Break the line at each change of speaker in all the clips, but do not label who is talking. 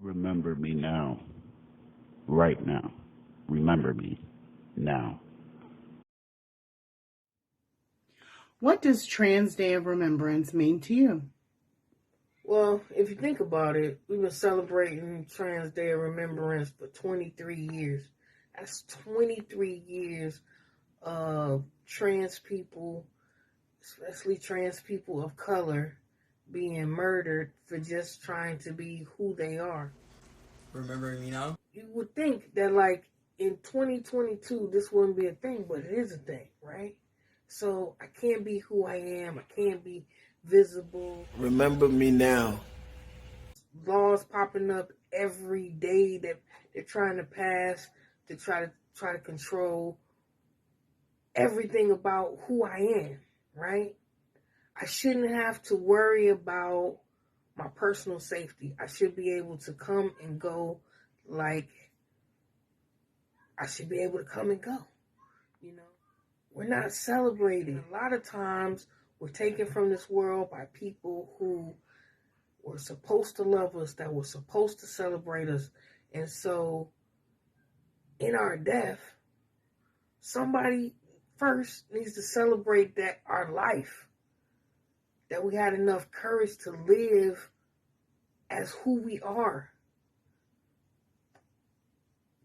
Remember me now. Right now. Remember me now.
What does Trans Day of Remembrance mean to you?
Well, if you think about it, we've been celebrating Trans Day of Remembrance for 23 years. That's 23 years of trans people, especially trans people of color, being murdered for just trying to be who they are.
Remembering me now?
You would think that, like, in 2022, this wouldn't be a thing, but it is a thing, right? So I can't be who I am. I can't be visible.
Remember me now.
Laws popping up every day that they're trying to pass to try to control everything about who I am, right? I shouldn't have to worry about my personal safety. I should be able to come and go like I should be able to come and go. You know, we're not celebrating. A lot of times we're taken from this world by people who were supposed to love us, that were supposed to celebrate us. And so in our death, somebody first needs to celebrate that our life, that we had enough courage to live as who we are.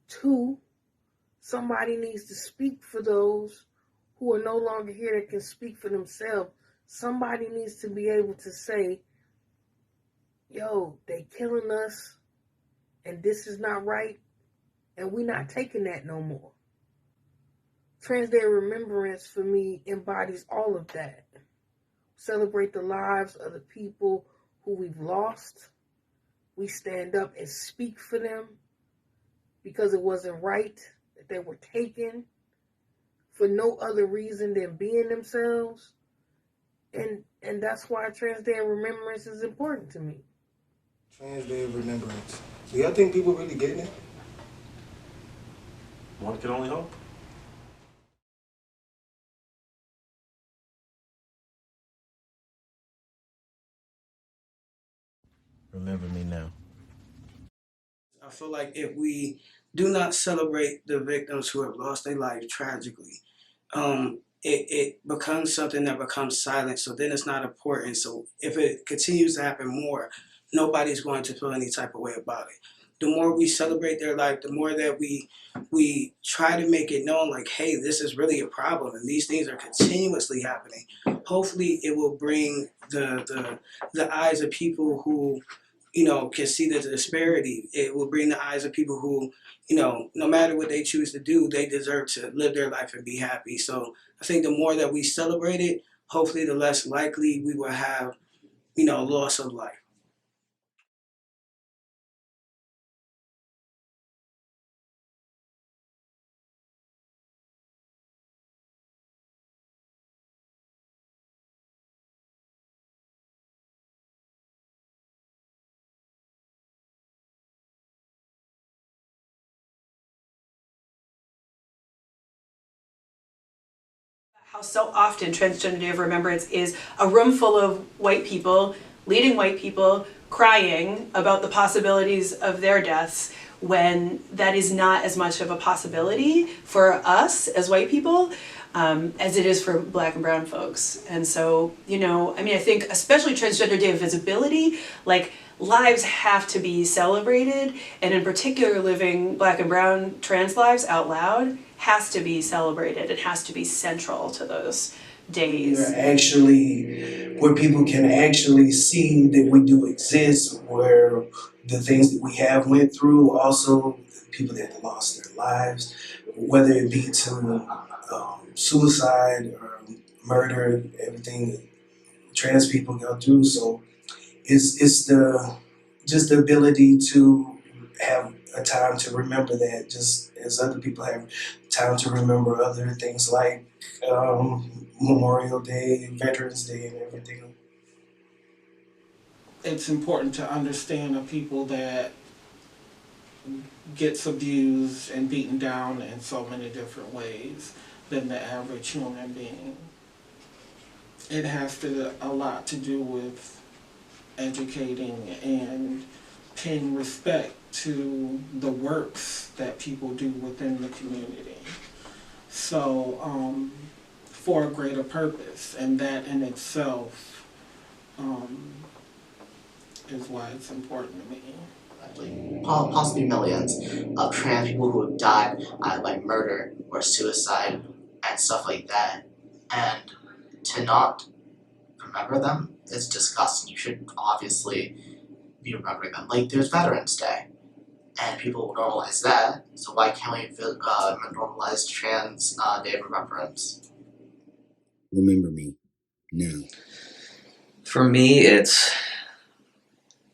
Two, somebody needs to speak for those who are no longer here that can speak for themselves. Somebody needs to be able to say, yo, they killing us and this is not right and we're not taking that no more. Trans Day of Remembrance for me embodies all of that. Celebrate the lives of the people who we've lost. We stand up and speak for them because it wasn't right that they were taken for no other reason than being themselves. And that's why Trans Day of Remembrance is important to me.
Trans Day of Remembrance. Do y'all think people really getting it?
One can only hope.
Remember me now.
I feel like if we do not celebrate the victims who have lost their life tragically, it becomes something that becomes silent. So then it's not important. So if it continues to happen more, nobody's going to feel any type of way about it. The more we celebrate their life, the more that we try to make it known, like, hey, this is really a problem, and these things are continuously happening. Hopefully, it will bring the eyes of people who, can see the disparity. It will bring the eyes of people who, no matter what they choose to do, they deserve to live their life and be happy. So I think the more that we celebrate it, hopefully the less likely we will have, loss of life.
How so often Transgender Day of Remembrance is a room full of white people, leading white people, crying about the possibilities of their deaths, when that is not as much of a possibility for us as white people as it is for Black and brown folks. And so, I think especially Transgender Day of Visibility, like, lives have to be celebrated, and in particular living Black and brown trans lives out loud has to be celebrated. It has to be central to those days.
Where people can actually see that we do exist, where the things that we have went through, also people that lost their lives, whether it be to suicide or murder, everything that trans people go through. So it's just the ability to have a time to remember that, just as other people have time to remember other things like Memorial Day, Veterans Day, and everything.
It's important to understand a people that gets abused and beaten down in so many different ways than the average human being. It has a lot to do with educating and paying respect to the works that people do within the community. So, for a greater purpose, and that in itself is why it's important to me.
Possibly millions of trans people who have died either by murder or suicide and stuff like that. And to not remember them is disgusting. You should obviously be remembering them. Like, there's Veterans Day, and people normalize that, so why can't we normalize Trans Day of Remembrance?
Remember me now.
For me, it's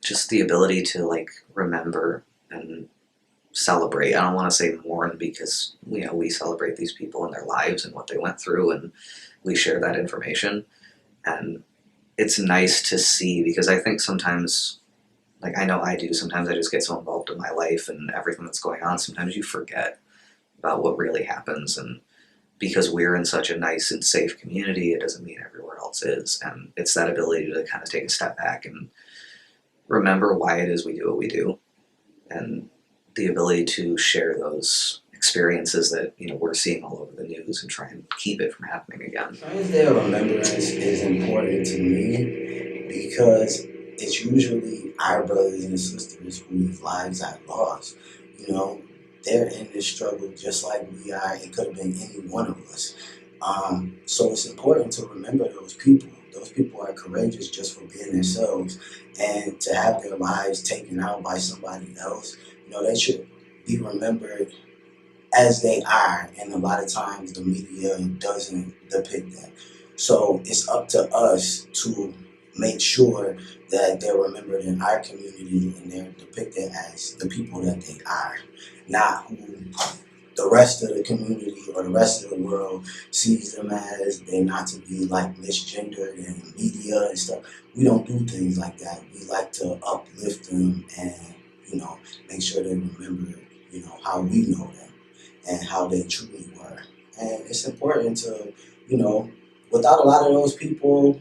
just the ability to like remember and celebrate. I don't want to say mourn because we celebrate these people and their lives and what they went through, and we share that information. And it's nice to see, because I think sometimes, like I know I do, sometimes I just get so involved in my life and everything that's going on, sometimes you forget about what really happens. And because we're in such a nice and safe community, it doesn't mean everywhere else is. And it's that ability to kind of take a step back and remember why it is we do what we do, and the ability to share those experiences that we're seeing all over the news and try and keep it from happening again.
Trans Day of Remembrance is important to me because it's usually our brothers and sisters whose lives I've lost. They're in this struggle just like we are. It could have been any one of us. So it's important to remember those people. Those people are courageous just for being themselves, and to have their lives taken out by somebody else, they should be remembered as they are, and a lot of times the media doesn't depict them. So it's up to us to make sure that they're remembered in our community and they're depicted as the people that they are, not who the rest of the community or the rest of the world sees them as. They're not to be like misgendered in media and stuff. We don't do things like that. We like to uplift them and, make sure they remember, how we know them and how they truly were. And it's important to, without a lot of those people,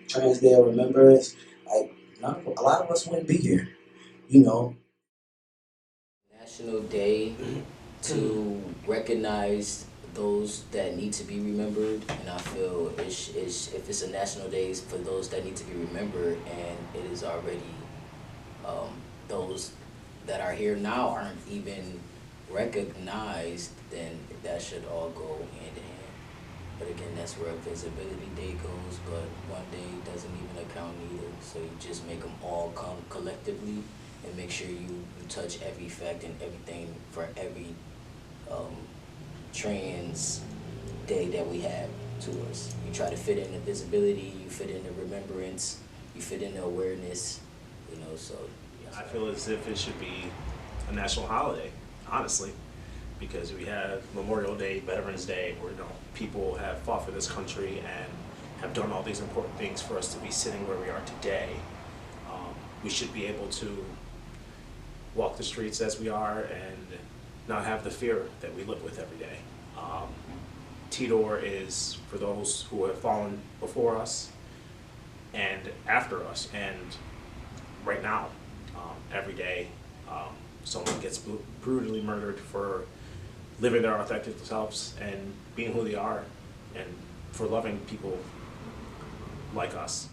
Trans Day of Remembrance, a lot of us wouldn't be here,
National Day to recognize those that need to be remembered, and I feel if it's a national day, it's for those that need to be remembered, and it is already those that are here now aren't even recognized, then that should all go hand in hand. But again, that's where Visibility Day goes, but one day doesn't even account either, so you just make them all come collectively and make sure you touch every fact and everything for every trans day that we have to us. You try to fit in the visibility, you fit in the remembrance, you fit in the awareness, so.
I feel as if it should be a national holiday, honestly, because we have Memorial Day, Veterans Day, where people have fought for this country and have done all these important things for us to be sitting where we are today. We should be able to walk the streets as we are and not have the fear that we live with every day. TDOR is for those who have fallen before us and after us, and right now, every day, someone gets brutally murdered for living their authentic selves and being who they are, and for loving people like us.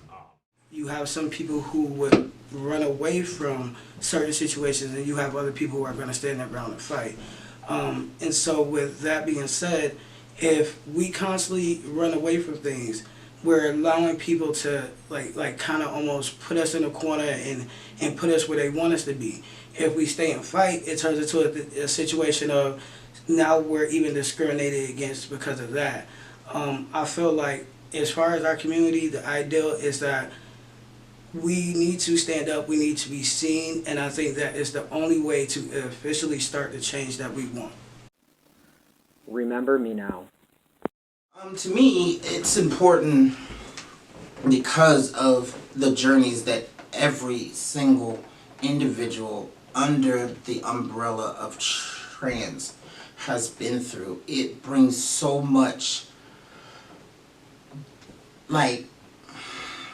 You have some people who would run away from certain situations, and you have other people who are going to stand their ground and fight. And so with that being said, if we constantly run away from things, we're allowing people to like kind of almost put us in a corner and put us where they want us to be. If we stay and fight, it turns into a situation of now we're even discriminated against because of that. I feel like as far as our community, the ideal is that we need to stand up, we need to be seen, and I think that is the only way to officially start the change that we want.
Remember me now.
To me, it's important because of the journeys that every single individual under the umbrella of trans has been through. It brings so much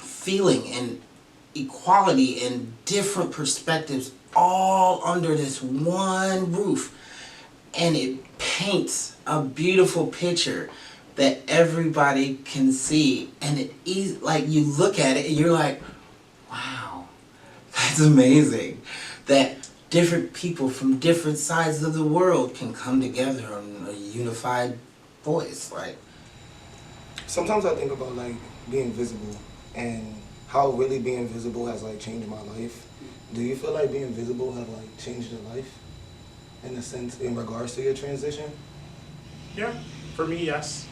feeling and equality and different perspectives all under this one roof. And it paints a beautiful picture that everybody can see. And it is like you look at it and you're like, wow, that's amazing. That different people from different sides of the world can come together on a unified voice. Like,
sometimes I think about like being visible and how really being visible has like changed my life. Do you feel like being visible has like changed your life in a sense in regards to your transition?
Yeah, for me, yes.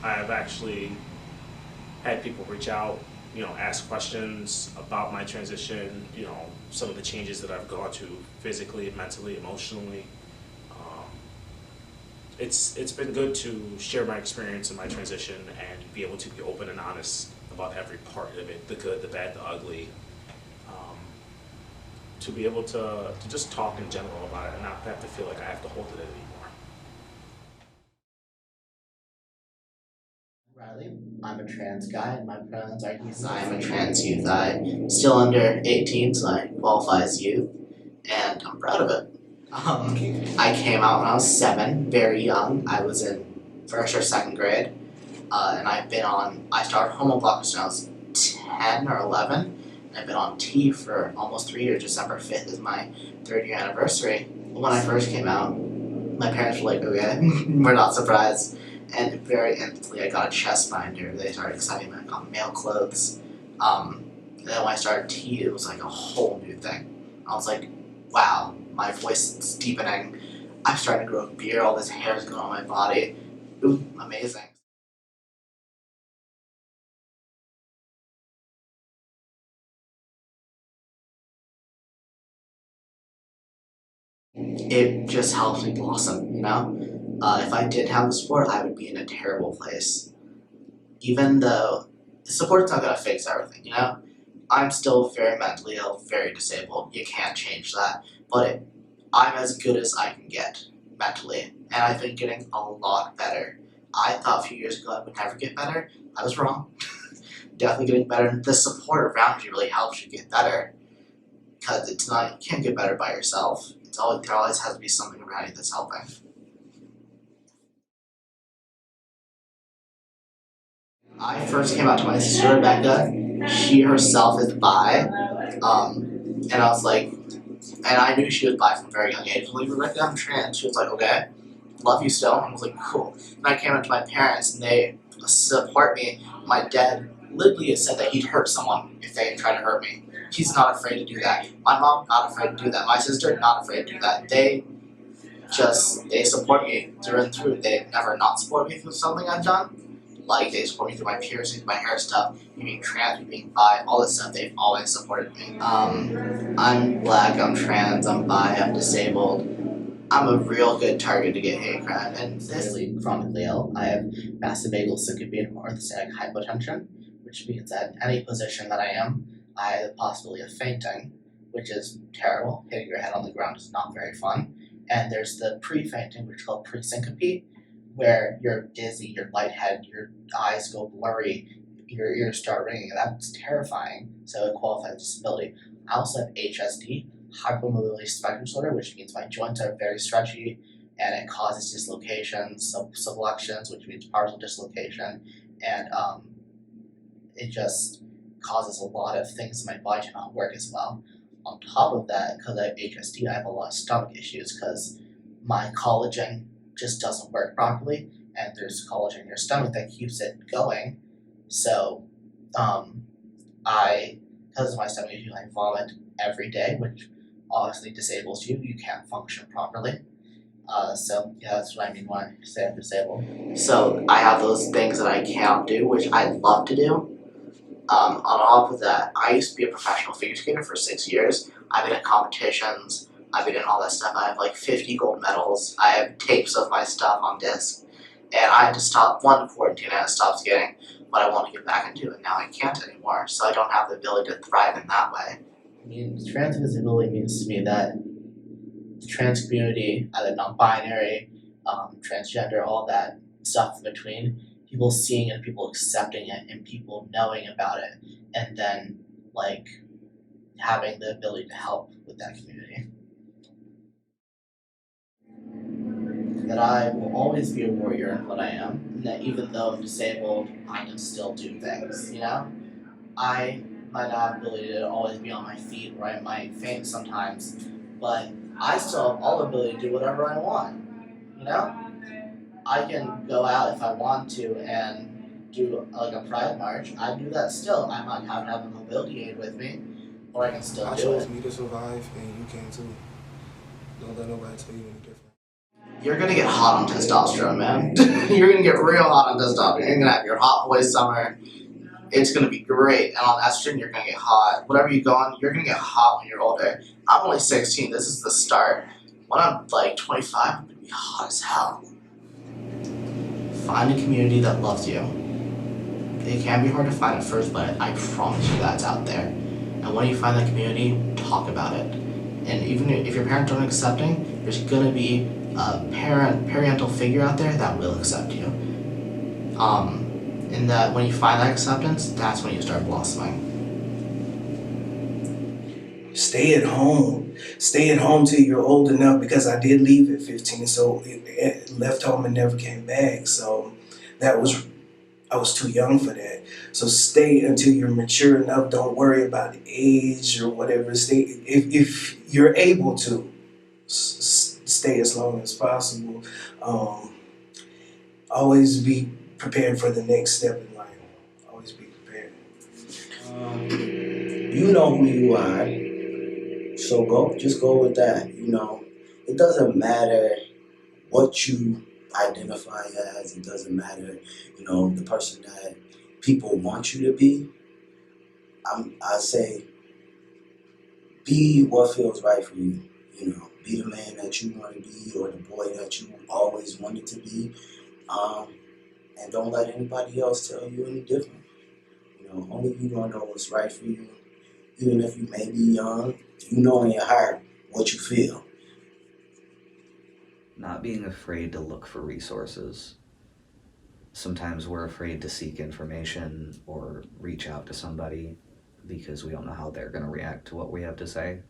I've actually had people reach out, ask questions about my transition, some of the changes that I've gone to physically, mentally, emotionally. It's been good to share my experience in my transition and be able to be open and honest about every part of it, the good, the bad, the ugly. To be able to just talk in general about it and not have to feel like I have to hold it anymore.
Riley, I'm a trans guy, and my pronouns are he. I am a trans youth. I'm still under 18, so I qualify as youth, and I'm proud of it. I came out when I was 7, very young. I was in 1st or 2nd grade, and I started homo blockers when I was 10 or 11. I've been on T for almost 3 years. December 5th is my 3rd year anniversary. When I first came out, my parents were like, okay, we're not surprised. And very instantly I got a chest binder. They started exciting me. I got male clothes. And then when I started T, it was like a whole new thing. I was like, wow, my voice is deepening. I'm starting to grow a beard. All this hair is going on my body. It was amazing. It just helps me blossom, If I didn't have the support, I would be in a terrible place. Even though the support's not gonna fix everything, I'm still very mentally ill, very disabled. You can't change that. But I'm as good as I can get mentally, and I've been getting a lot better. I thought a few years ago I would never get better. I was wrong. Definitely getting better. And the support around you really helps you get better. Because you can't get better by yourself. There always has to be something around you that's helping. I first came out to my sister Rebecca. She herself is bi. And I was like, and I knew she was bi from a very young age. I was like, Rebecca, I'm trans. She was like, okay, love you still. And I was like, cool. And I came out to my parents and they support me. My dad literally said that he'd hurt someone if they tried to hurt me. He's not afraid to do that. My mom, not afraid to do that. My sister, not afraid to do that. They support me through and through. They've never not supported me through something I've done. Like, they support me through my piercings, my hair stuff, me being trans, me being bi, all this stuff. They've always supported me. I'm black, I'm trans, I'm bi, I'm disabled. I'm a real good target to get hate crime. And severely chronically ill. I have vasovagal syncope and orthostatic hypotension, which means that any position that I am, I have the possibility of fainting, which is terrible. Hitting your head on the ground is not very fun. And there's the pre-fainting, which is called pre-syncope, where you're dizzy, you're lightheaded, your eyes go blurry, your ears start ringing. That's terrifying, so it qualifies as disability. I also have HSD, hypermobility spectrum disorder, which means my joints are very stretchy, and it causes dislocations, subluxations, which means partial dislocation, and it just causes a lot of things in my body to not work as well. On top of that, because I have HSD, I have a lot of stomach issues because my collagen just doesn't work properly, and there's collagen in your stomach that keeps it going. So, because of my stomach issue, I vomit every day, which obviously disables you. You can't function properly. So yeah, that's what I mean when I say I'm disabled. So I have those things that I can't do, which I'd love to do. On top of that, I used to be a professional figure skater for 6 years. I've been in competitions, I've been in all that stuff. I have like 50 gold medals. I have tapes of my stuff on disc. And I had to stop quarantine, I had to stop skating, but I want to get back into it. Now I can't anymore, so I don't have the ability to thrive in that way. I mean, trans visibility means to me that the trans community, either non-binary, transgender, all that stuff in between, people seeing it, people accepting it, and people knowing about it, and then like having the ability to help with that community. That I will always be a warrior in what I am, and that even though I'm disabled, I can still do things, you know? I might not have the ability to always be on my feet, or I might faint sometimes, but I still have all the ability to do whatever I want, you know? I can go out if I want to and do like a pride march. I do that still. I might have to have a mobility aid with me, or I can still
I
do
chose
it.
me to survive, and you can too. Don't let nobody tell you any different.
You're gonna get hot on testosterone, man. You're gonna get real hot on testosterone. You're gonna have your hot boy summer. It's gonna be great. And on estrogen, you're gonna get hot. Whatever you go on, you're gonna get hot when you're older. I'm only 16. This is the start. When I'm like 25, I'm gonna be hot as hell. Find a community that loves you. It can be hard to find at first, but I promise you that's out there. And when you find that community, talk about it. And even if your parents aren't accepting, there's gonna be a parental figure out there that will accept you. And that when you find that acceptance, that's when you start blossoming.
Stay at home. Stay at home till you're old enough, because I did leave at 15, so left home and never came back. So I was too young for that. So stay until you're mature enough. Don't worry about the age or whatever. Stay if you're able to. Stay as long as possible. Always be prepared for the next step in life. Always be prepared.
You know who you are, so just go with that. You know, it doesn't matter what you identify as. It doesn't matter, you know, the person that people want you to be. I say, be what feels right for you. You know, be the man that you want to be, or the boy that you always wanted to be. And don't let anybody else tell you any different. You know, only you gonna know what's right for you. Even if you may be young, you know in your heart what you feel.
Not being afraid to look for resources. Sometimes we're afraid to seek information or reach out to somebody because we don't know how they're going to react to what we have to say.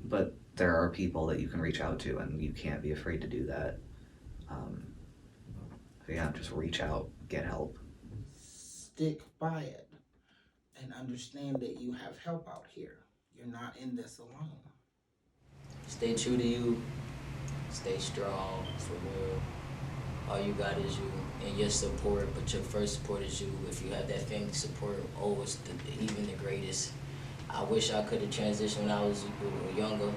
But there are people that you can reach out to, and you can't be afraid to do that. Just reach out, get help.
Stick by it and understand that you have help out here. You're not in this alone.
Stay true to you. Stay strong, for real. All you got is you and your support, but your first support is you. If you have that family support, it's even the greatest. I wish I could have transitioned when I was younger,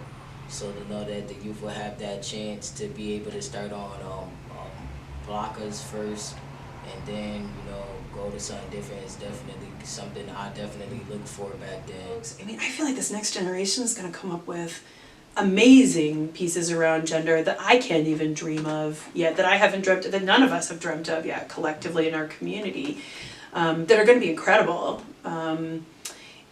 so to know that the youth will have that chance to be able to start on blockers first, and then, you know, go to something different is definitely something I definitely look for back then.
I mean, I feel like this next generation is going to come up with amazing pieces around gender that I can't even dream of yet, that I haven't dreamt of, that none of us have dreamt of yet collectively in our community, that are going to be incredible.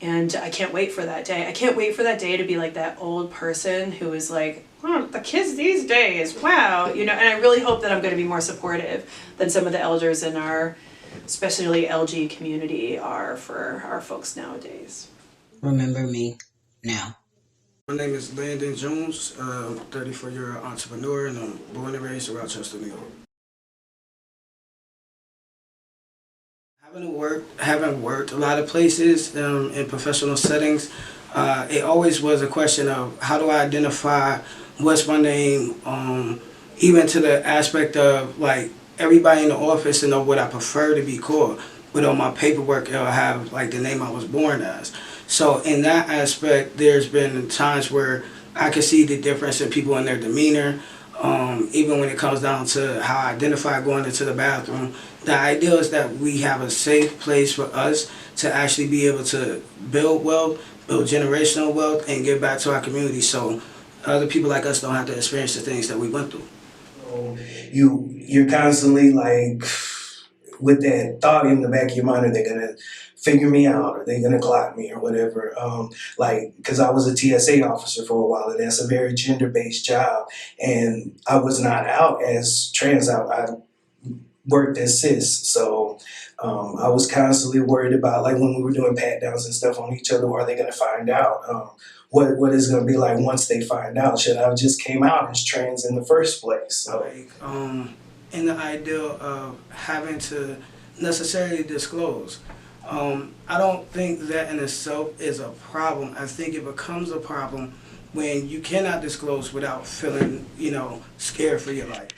And I can't wait for that day. I can't wait for that day to be like that old person who is like, the kids these days, wow, you know, and I really hope that I'm going to be more supportive than some of the elders in our, especially LG community, are for our folks nowadays.
Remember me now.
My name is Landon Jones, 34-year entrepreneur, and I'm born and raised in Rochester, New York. Having worked a lot of places in professional settings, it always was a question of how do I identify what's my name, even to the aspect of like everybody in the office to know what I prefer to be called, but on my paperwork it'll have like the name I was born as. So in that aspect, there's been times where I can see the difference in people in their demeanor, even when it comes down to how I identify going into the bathroom. The idea is that we have a safe place for us to actually be able to build wealth, build generational wealth, and give back to our community so other people like us don't have to experience the things that we went through.
So you're constantly like with that thought in the back of your mind, are they gonna figure me out? Are they gonna clock me or whatever? Because I was a TSA officer for a while, and that's a very gender-based job, and I was not out as trans. I worked as cis, so I was constantly worried about, like, when we were doing pat downs and stuff on each other, are they going to find out? What is it going to be like once they find out? Should I have just came out as trans in the first place? So,
like, in the idea of having to necessarily disclose. I don't think that in itself is a problem. I think it becomes a problem when you cannot disclose without feeling, scared for your life.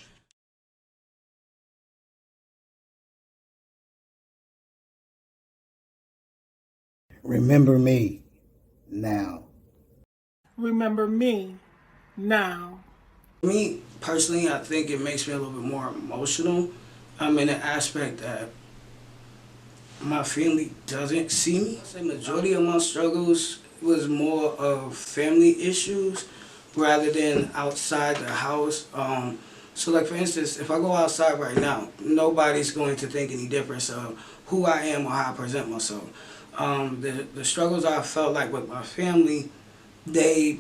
Remember me now.
Remember me now.
Me, personally, I think it makes me a little bit more emotional. In the aspect that my family doesn't see me. The majority of my struggles was more of family issues rather than outside the house. So like for instance, if I go outside right now, nobody's going to think any difference of who I am or how I present myself. The struggles I felt like with my family, they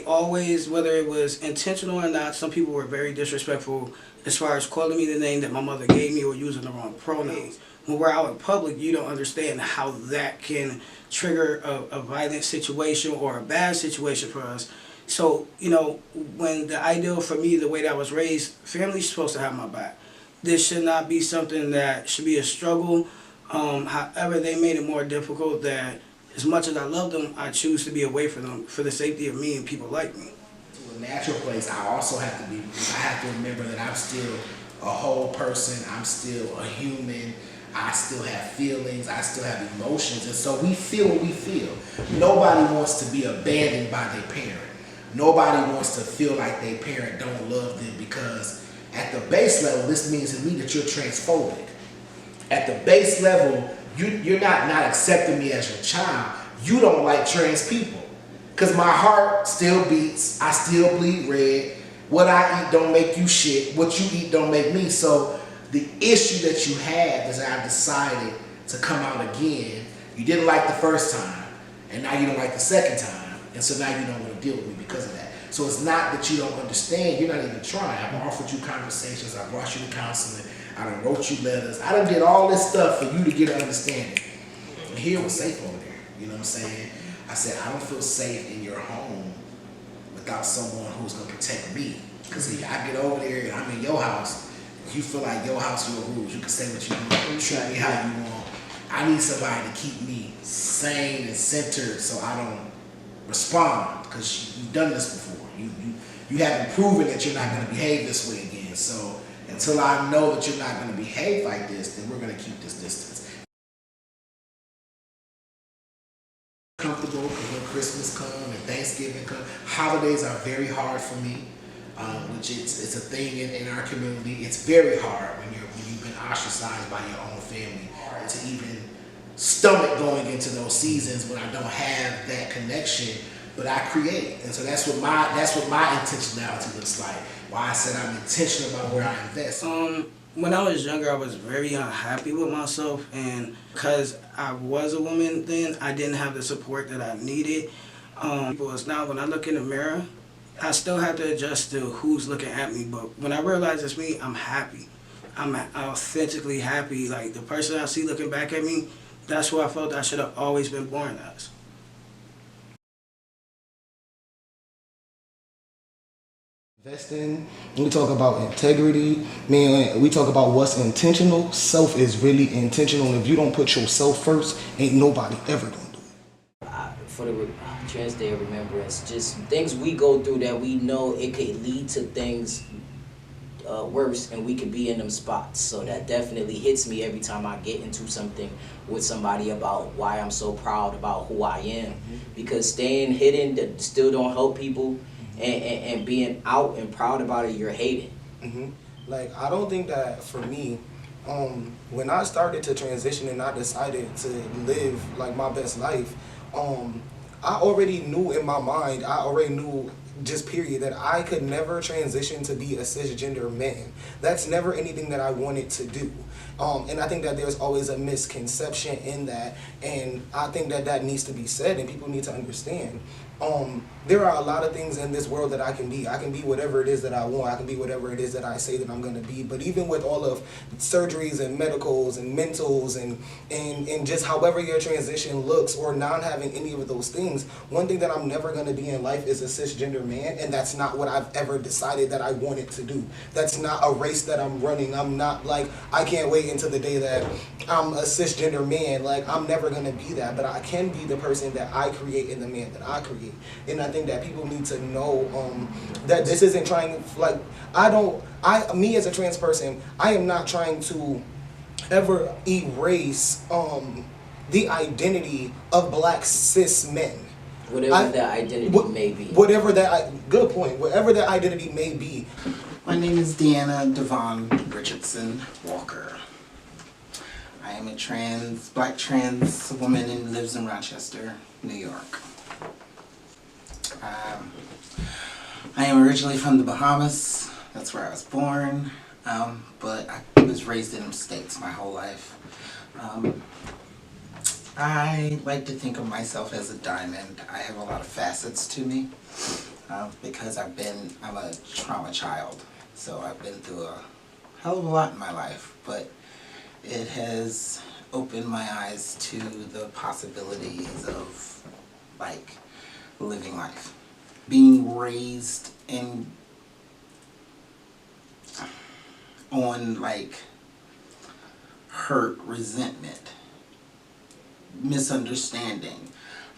always, whether it was intentional or not, some people were very disrespectful as far as calling me the name that my mother gave me or using the wrong pronouns. When we're out in public, you don't understand how that can trigger a violent situation or a bad situation for us. So, when the ideal for me, the way that I was raised, family's supposed to have my back. This should not be something that should be a struggle. However, they made it more difficult that as much as I love them, I choose to be away from them for the safety of me and people like me.
To a natural place, I also have to remember that I'm still a whole person, I'm still a human, I still have feelings, I still have emotions, and so we feel what we feel. Nobody wants to be abandoned by their parent. Nobody wants to feel like their parent don't love them, because at the base level, this means to me that you're transphobic. At the base level, you're not accepting me as your child. You don't like trans people. Because my heart still beats, I still bleed red. What I eat don't make you shit. What you eat don't make me. So the issue that you have is I decided to come out again. You didn't like the first time, and now you don't like the second time. And so now you don't want to deal with me because of that. So it's not that you don't understand, you're not even trying. I've offered you conversations, I brought you to counseling, I done wrote you letters, I done did all this stuff for you to get an understanding. And here was safe over there, you know what I'm saying? I said, I don't feel safe in your home without someone who's gonna protect me. Because if I get over there and I'm in your house, you feel like your house, your rules, you can say what you want, treat me how you want. I need somebody to keep me sane and centered so I don't respond, because you've done this before. You haven't proven that you're not going to behave this way again. So until I know that you're not going to behave like this, then we're going to keep this distance. Comfortable, because when Christmas comes and Thanksgiving comes, holidays are very hard for me, which it's a thing in our community. It's very hard when you've been ostracized by your own family, to even stomach going into those seasons when I don't have that connection, but I create. And so that's what my intentionality looks like. Why I said I'm intentional about where I invest.
When I was younger, I was very unhappy with myself, and because I was a woman then, I didn't have the support that I needed. Because now when I look in the mirror, I still have to adjust to who's looking at me, but when I realize it's me, I'm happy. I'm authentically happy. Like, the person I see looking back at me, that's who I felt I should have always been born as.
Investing, we talk about integrity, we talk about what's intentional. Self is really intentional. If you don't put yourself first, ain't nobody ever gonna do it.
For the Trans Day of Remembrance, just things we go through that we know it could lead to things worse, and we could be in them spots. So that definitely hits me every time I get into something with somebody about why I'm so proud about who I am. Because staying hidden that still don't help people, and being out and proud about it, you're hating.
Like, I don't think that for me, when I started to transition and I decided to live like my best life, I already knew in my mind, I already knew just period, that I could never transition to be a cisgender man. That's never anything that I wanted to do. And I think that there's always a misconception in that, and I think that that needs to be said and people need to understand. There are a lot of things in this world that I can be. I can be whatever it is that I want. I can be whatever it is that I say that I'm going to be. But even with all of surgeries and medicals and mentals and just however your transition looks or not having any of those things, one thing that I'm never going to be in life is a cisgender man, and that's not what I've ever decided that I wanted to do. That's not a race that I'm running. I'm not like, I can't wait until the day that I'm a cisgender man. Like, I'm never going to be that, but I can be the person that I create and the man that I create. And I think that people need to know that this isn't trying, like, me as a trans person, I am not trying to ever erase the identity of black cis men.
Whatever that identity may be.
Good point. Whatever that identity may be.
My name is Deanna Devon Richardson Walker. I am a black trans woman and lives in Rochester, New York. I am originally from the Bahamas. That's where I was born, but I was raised in the States my whole life. I like to think of myself as a diamond. I have a lot of facets to me because I'm a trauma child, so I've been through a hell of a lot in my life, but it has opened my eyes to the possibilities of, like, living life. Being raised on, like, hurt, resentment, misunderstanding,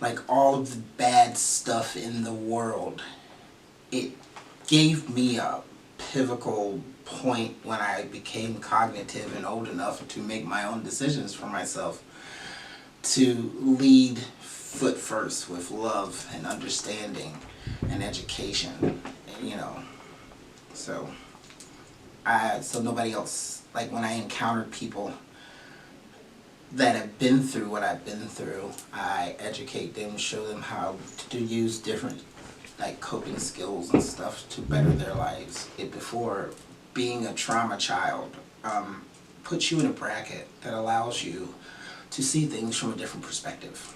like all of the bad stuff in the world. It gave me a pivotal point when I became cognitive and old enough to make my own decisions for myself, to lead foot first with love and understanding and education, you know. So nobody else, like, when I encountered people that have been through what I've been through, I educate them, show them how to use different, like, coping skills and stuff to better their lives. Before, being a trauma child puts you in a bracket that allows you to see things from a different perspective.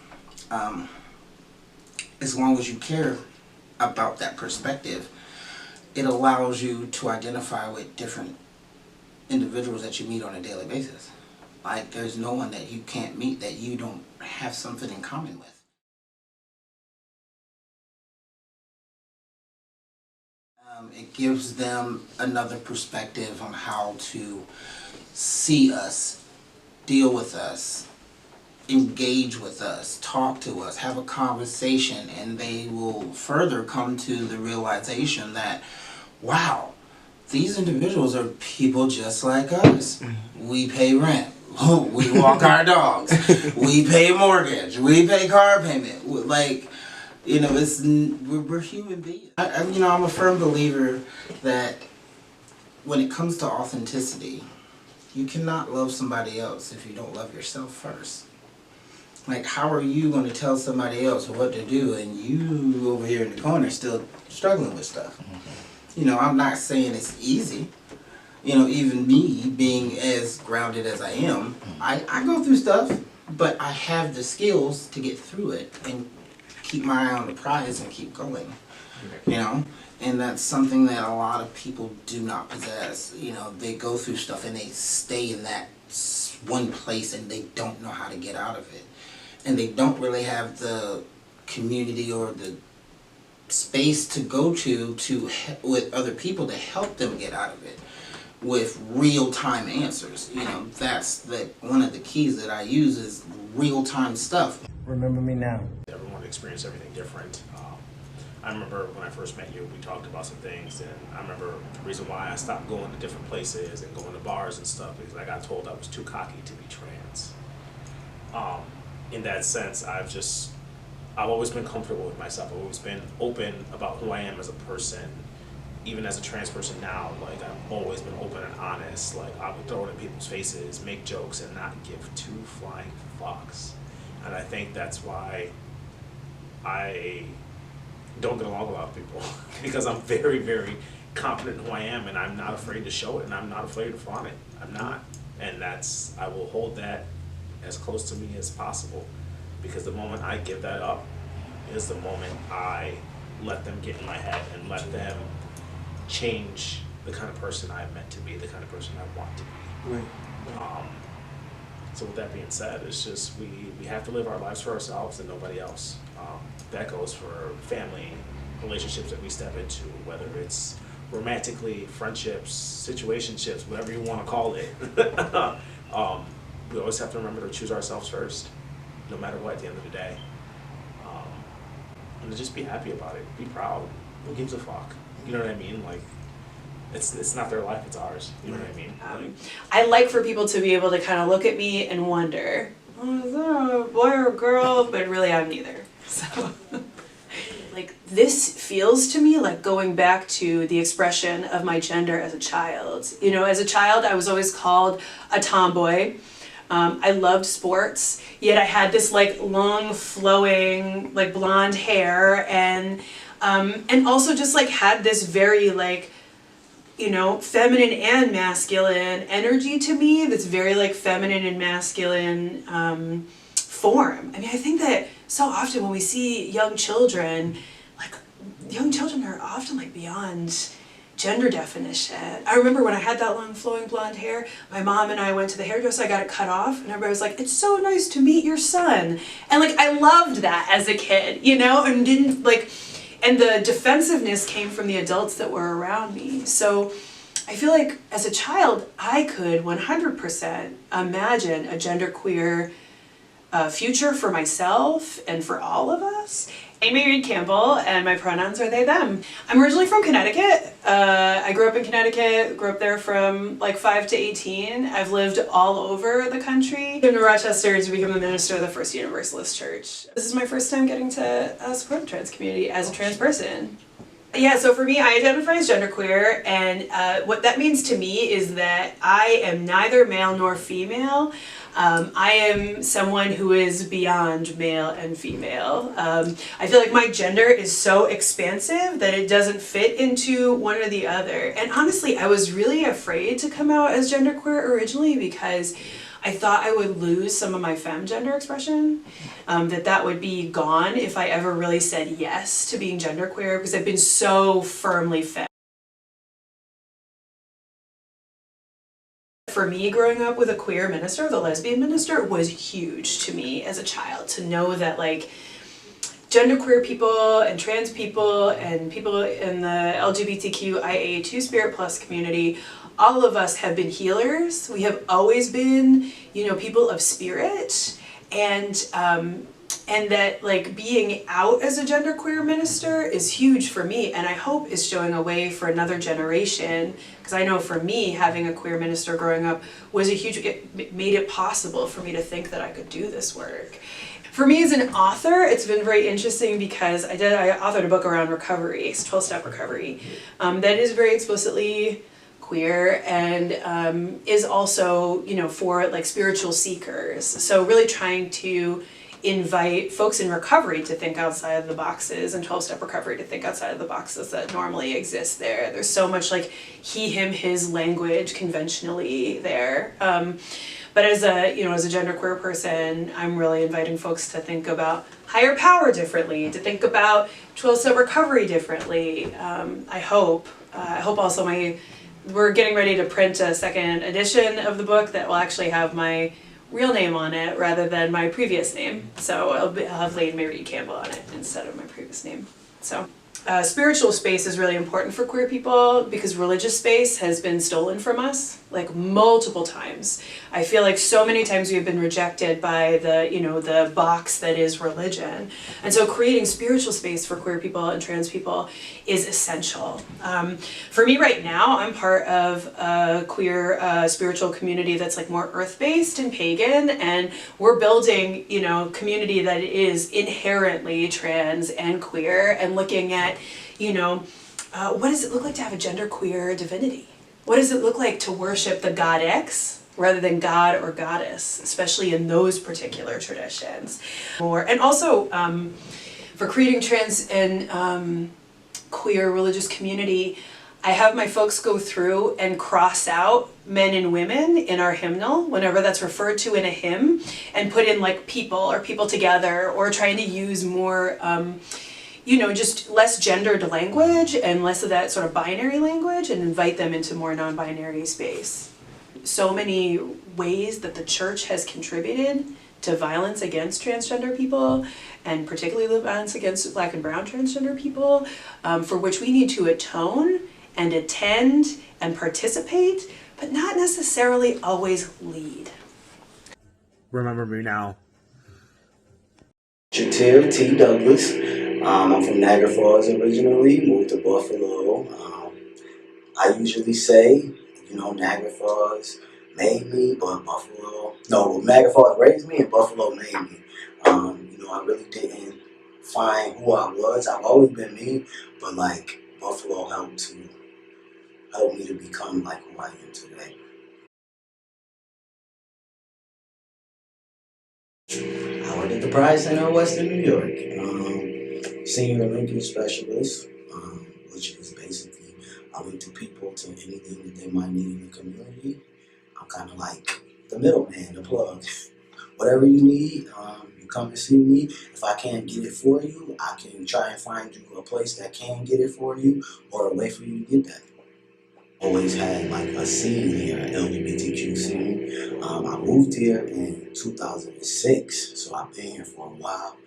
As long as you care about that perspective, it allows you to identify with different individuals that you meet on a daily basis. Like, there's no one that you can't meet that you don't have something in common with. It gives them another perspective on how to see us, deal with us, engage with us, talk to us, have a conversation, and they will further come to the realization that, wow, these individuals are people just like us. We pay rent, we walk our dogs, we pay a mortgage, we pay car payment. Like, you know, we're human beings. I'm a firm believer that when it comes to authenticity, you cannot love somebody else if you don't love yourself first. Like, how are you going to tell somebody else what to do and you over here in the corner still struggling with stuff? You know, I'm not saying it's easy. You know, even me being as grounded as I am, I go through stuff, but I have the skills to get through it and keep my eye on the prize and keep going. You know, and that's something that a lot of people do not possess. You know, they go through stuff and they stay in that one place and they don't know how to get out of it. And they don't really have the community or the space to go to with other people to help them get out of it with real-time answers. You know, that's one of the keys that I use is real-time stuff.
Remember me now.
Everyone experienced everything different. I remember when I first met you, we talked about some things, and I remember the reason why I stopped going to different places and going to bars and stuff because I got told I was too cocky to be trans. In that sense, I've always been comfortable with myself. I've always been open about who I am as a person. Even as a trans person now, like, I've always been open and honest. Like, I would throw it in people's faces, make jokes, and not give two flying fucks. And I think that's why I don't get along with a lot of people because I'm very, very confident in who I am, and I'm not afraid to show it, and I'm not afraid to flaunt it. I'm not. And I will hold that as close to me as possible, because the moment I give that up is the moment I let them get in my head and let them change the kind of person I'm meant to be, the kind of person I want to be.
Right.
So with that being said, it's just we have to live our lives for ourselves and nobody else. That goes for family, relationships that we step into, whether it's romantically, friendships, situationships, whatever you want to call it. We always have to remember to choose ourselves first, no matter what, at the end of the day. And to just be happy about it, be proud. Who gives a fuck? You know what I mean? Like, it's not their life, it's ours. You know what I mean?
I like for people to be able to kind of look at me and wonder, oh, is that a boy or a girl? But really, I'm neither. So, like, this feels to me like going back to the expression of my gender as a child. You know, as a child, I was always called a tomboy. I loved sports, yet I had this like long flowing like blonde hair, and also just like had this very like, you know, feminine and masculine energy to me, that's very like feminine and masculine form. I mean, I think that so often when we see young children are often like beyond gender definition. I remember when I had that long flowing blonde hair, my mom and I went to the hairdresser, I got it cut off, and everybody was like, it's so nice to meet your son. And like, I loved that as a kid, you know, and didn't like, and the defensiveness came from the adults that were around me. So I feel like as a child, I could 100% imagine a genderqueer future for myself and for all of us. I'm Mary Campbell, and my pronouns are they, them. I'm originally from Connecticut. I grew up in Connecticut, grew up there from like 5 to 18. I've lived all over the country. I came to Rochester to become the minister of the First Universalist Church. This is my first time getting to support the trans community as a trans person. Yeah, so for me, I identify as genderqueer, and what that means to me is that I am neither male nor female. I am someone who is beyond male and female. I feel like my gender is so expansive that it doesn't fit into one or the other. And honestly, I was really afraid to come out as genderqueer originally because I thought I would lose some of my femme gender expression, that would be gone if I ever really said yes to being genderqueer, because I've been so firmly femme. For me, growing up with a queer minister, the lesbian minister, was huge to me as a child, to know that like genderqueer people and trans people and people in the LGBTQIA Two-Spirit Plus community, all of us have been healers. We have always been, you know, people of spirit, and that like being out as a genderqueer minister is huge for me, and I hope is showing a way for another generation, because I know for me, having a queer minister growing up was a huge, it made it possible for me to think that I could do this work. For me as an author, it's been very interesting because I authored a book around recovery, it's 12-step recovery, that is very explicitly queer and is also, you know, for like spiritual seekers. So really trying to invite folks in recovery to think outside of the boxes, and 12-step recovery to think outside of the boxes that normally exist there. There's so much like he, him, his language conventionally there. But as a, you know, as a genderqueer person, I'm really inviting folks to think about higher power differently, to think about 12-step recovery differently. I hope also we're getting ready to print a second edition of the book that will actually have my real name on it rather than my previous name. So I'll have Lane Mary Campbell on it instead of my previous name. So spiritual space is really important for queer people because religious space has been stolen from us like multiple times. I feel like so many times we have been rejected by the, you know, the box that is religion. And so creating spiritual space for queer people and trans people is essential. For me right now, I'm part of a queer spiritual community that's like more earth-based and pagan, and we're building, you know, community that is inherently trans and queer, and looking at, you know, what does it look like to have a genderqueer divinity? What does it look like to worship the god X rather than god or goddess, especially in those particular traditions? And also, for creating trans and queer religious community, I have my folks go through and cross out men and women in our hymnal whenever that's referred to in a hymn, and put in like people or people together, or trying to use more, just less gendered language and less of that sort of binary language, and invite them into more non-binary space. So many ways that the church has contributed to violence against transgender people, and particularly the violence against Black and brown transgender people, for which we need to atone and attend and participate, but not necessarily always lead.
Remember me now.
Jatir T. Douglas. I'm from Niagara Falls originally, moved to Buffalo. I usually say, Niagara Falls made me, but Niagara Falls raised me and Buffalo made me. I really didn't find who I was. I've always been me, but Buffalo helped me to become who I am today. I work at the Pride Center of Western New York, senior linkage specialist, which is basically I link to people to anything that they might need in the community. I'm kind of like the middleman, the plug. Whatever you need, you come and see me. If I can't get it for you, I can try and find you a place that can get it for you, or a way for you to get that. Always had a scene here, LGBTQ scene. I moved here in 2006, so I've been here for a while.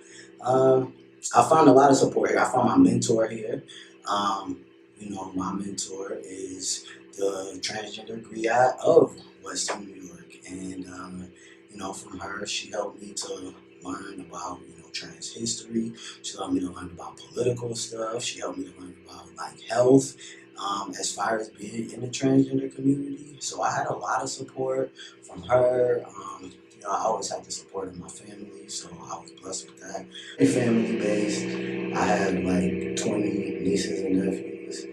I found a lot of support here. I found my mentor here. My mentor is the transgender griot of Western New York, and from her, she helped me to learn about trans history. She helped me to learn about political stuff. She helped me to learn about health. As far as being in the transgender community. So I had a lot of support from her. I always had the support of my family, so I was blessed with that. Family based, I have 20 nieces and nephews,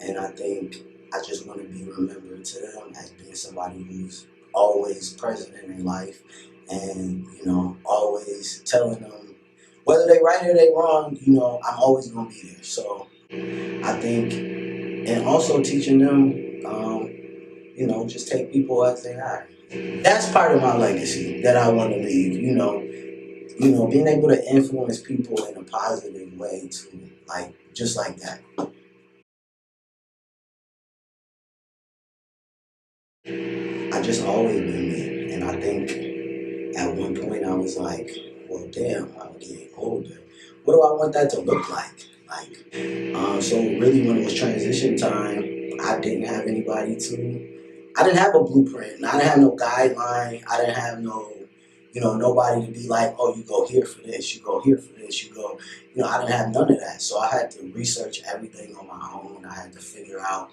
and I think I just want to be remembered to them as being somebody who's always present in their life, and always telling them whether they right or they wrong, I'm always going to be there. So I think, and also teaching them, just take people as they are. That's part of my legacy that I want to leave, being able to influence people in a positive way too, just like that. I just always been me, and I think at one point I was like, well, damn, I'm getting older. What do I want that to look like? So really when it was transition time, I didn't have anybody I didn't have a blueprint. I didn't have no guideline. I didn't have no, nobody to be like, oh, you go here for this, you go here for this, you go, I didn't have none of that. So I had to research everything on my own. I had to figure out,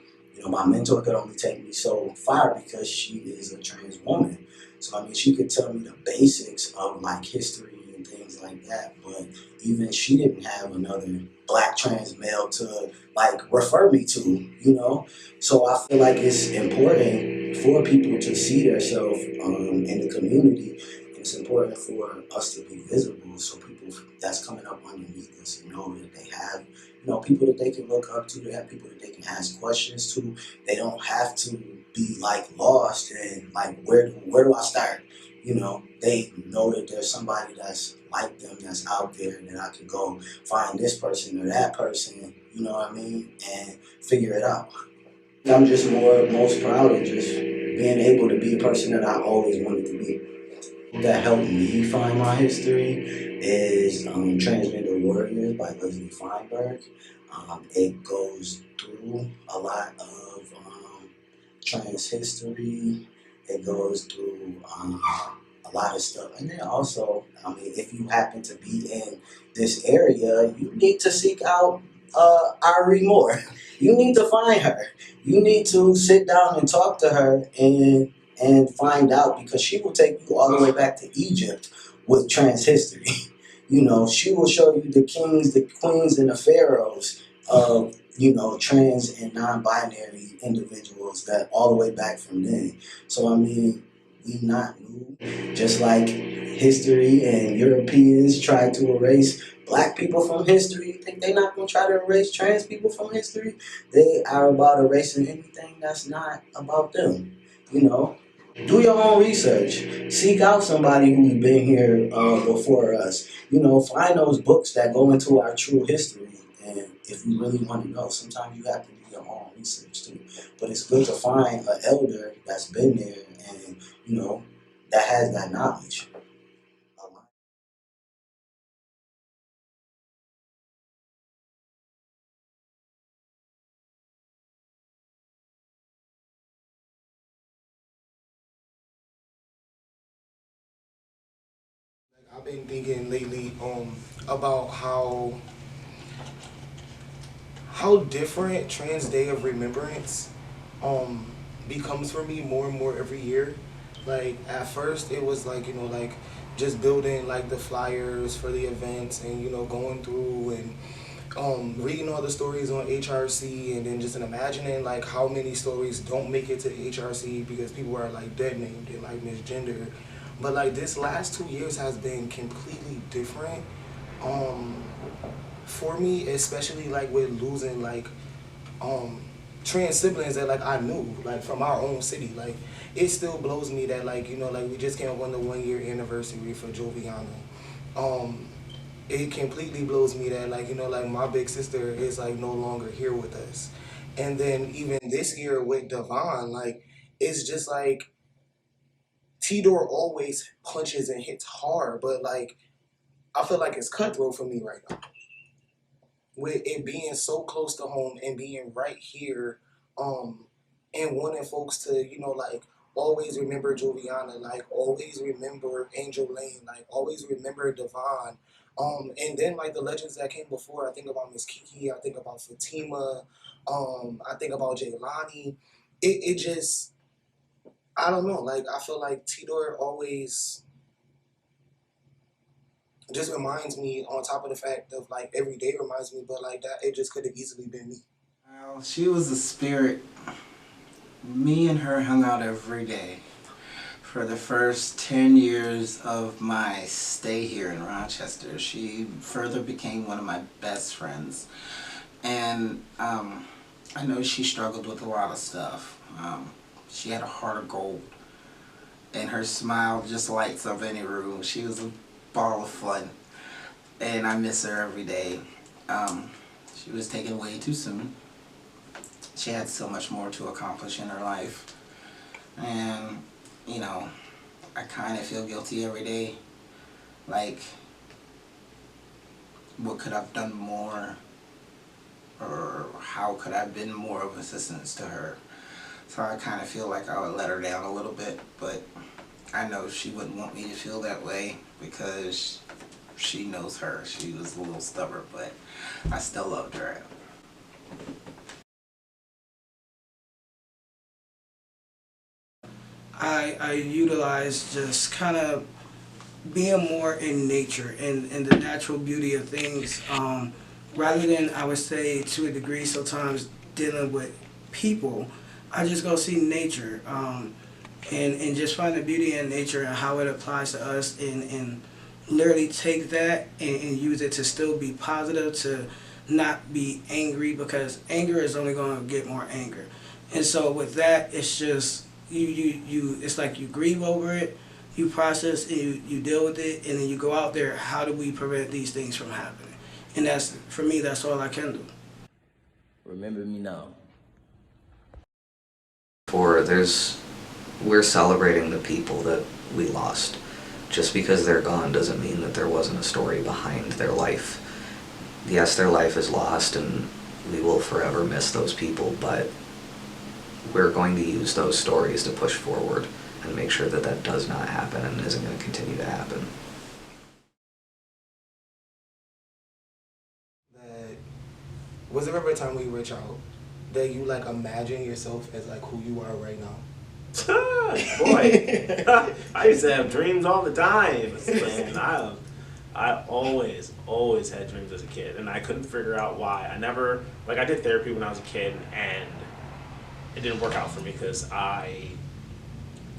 my mentor could only take me so far because she is a trans woman. So, she could tell me the basics of history and things like that. But even she didn't have another Black trans male to refer me to, So I feel like it's important for people to see themselves in the community. It's important for us to be visible, so people that's coming up underneath us know that they have, people that they can look up to. They have people that they can ask questions to. They don't have to be lost and where do I start? They know that there's somebody that's like them that's out there, that I can go find this person or that person, and figure it out. I'm just most proud of just being able to be the person that I always wanted to be. That helped me find my history is Transgender Warriors by Leslie Feinberg. It goes through a lot of trans history. It goes through a lot of stuff. And then also, if you happen to be in this area, you need to seek out Ari Moore. You need to find her. You need to sit down and talk to her and find out, because she will take you all the way back to Egypt with trans history. She will show you the kings, the queens, and the pharaohs of, trans and non-binary individuals that all the way back from then. So, we we not new. Just like history and Europeans tried to erase black people from history, you think they're not going to try to erase trans people from history? They are about erasing anything that's not about them. You know, do your own research. Seek out somebody who's been here before us. You know, find those books that go into our true history. And if you really want to know, sometimes you have to do your own research too. But it's good to find an elder that's been there and, you know, that has that knowledge.
I've been thinking lately about how different Trans Day of Remembrance becomes for me more and more every year. Like at first it was like, you know, like just building like the flyers for the events and, you know, going through and reading all the stories on HRC and then just imagining like how many stories don't make it to HRC because people are like dead named and like misgendered. But like this last 2 years has been completely different for me, especially like with losing like trans siblings that like I knew like from our own city. Like it still blows me that like, you know, like we just came up on the 1 year anniversary for Joviana. It completely blows me that like, you know, like my big sister is like no longer here with us. And then even this year with Devon, like it's just like T-Door always punches and hits hard, but like I feel like it's cutthroat for me right now. With it being so close to home and being right here, and wanting folks to, you know, like always remember Joviana, like always remember Angel Lane, like always remember Devon. And then like the legends that came before, I think about Miss Kiki, I think about Fatima, I think about Jaylani. It just, I don't know, like I feel like T-Door always just reminds me, on top of the fact of like every day reminds me, but like that it just could have easily been me.
Well, she was a spirit. Me and her hung out every day for the first 10 years of my stay here in Rochester. She further became one of my best friends. And I know she struggled with a lot of stuff. She had a heart of gold. And her smile just lights up any room. She was a ball of fun. And I miss her every day. She was taken away too soon. She had so much more to accomplish in her life. And, you know, I kind of feel guilty every day. Like, what could I have done more? Or how could I have been more of assistance to her? So I kind of feel like I would let her down a little bit, but I know she wouldn't want me to feel that way because she knows her. She was a little stubborn, but I still loved her.
I utilize just kind of being more in nature and the natural beauty of things, rather than, I would say, to a degree sometimes dealing with people. I just go see nature, and just find the beauty in nature and how it applies to us, and literally take that and use it to still be positive, to not be angry, because anger is only going to get more anger. And so with that, it's just you it's like you grieve over it, you process, and you deal with it, and then you go out there. How do we prevent these things from happening? And that's, for me, that's all I can do.
Remember me now.
We're celebrating the people that we lost. Just because they're gone doesn't mean that there wasn't a story behind their life. Yes, their life is lost and we will forever miss those people, but we're going to use those stories to push forward and make sure that that does not happen and isn't going to continue to happen.
Was there ever a time when you reach out that you like imagine yourself as like who you are right now?
Boy, I used to have dreams all the time. Man, I always had dreams as a kid, and I couldn't figure out why. I never, like, I did therapy when I was a kid, and it didn't work out for me because I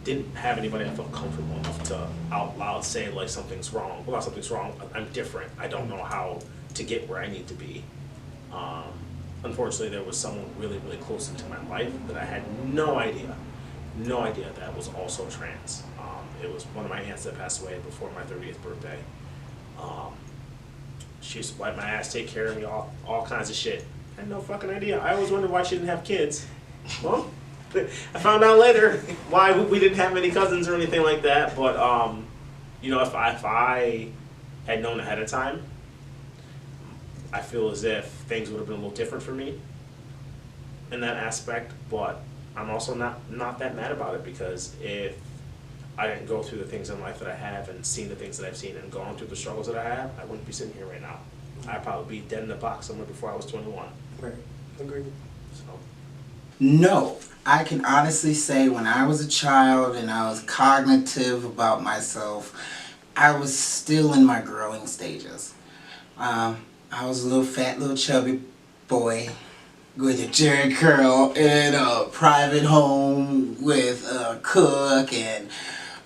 didn't have anybody I felt comfortable enough to out loud say like something's wrong. Well, not something's wrong. I'm different. I don't know how to get where I need to be. Unfortunately, there was someone really, really close into my life that I had no idea that was also trans. It was one of my aunts that passed away before my 30th birthday. She used to wipe my ass, take care of me, all kinds of shit. I had no fucking idea. I always wondered why she didn't have kids. Well, I found out later why we didn't have any cousins or anything like that. But you know, if I had known ahead of time, I feel as if things would have been a little different for me in that aspect. But I'm also not that mad about it, because if I didn't go through the things in life that I have and seen the things that I've seen and gone through the struggles that I have, I wouldn't be sitting here right now. I'd probably be dead in the box somewhere before I was 21.
Right. Agreed.
So.
No, I can honestly say when I was a child and I was cognitive about myself, I was still in my growing stages. I was a little fat, little chubby boy with a jerry curl in a private home with a cook and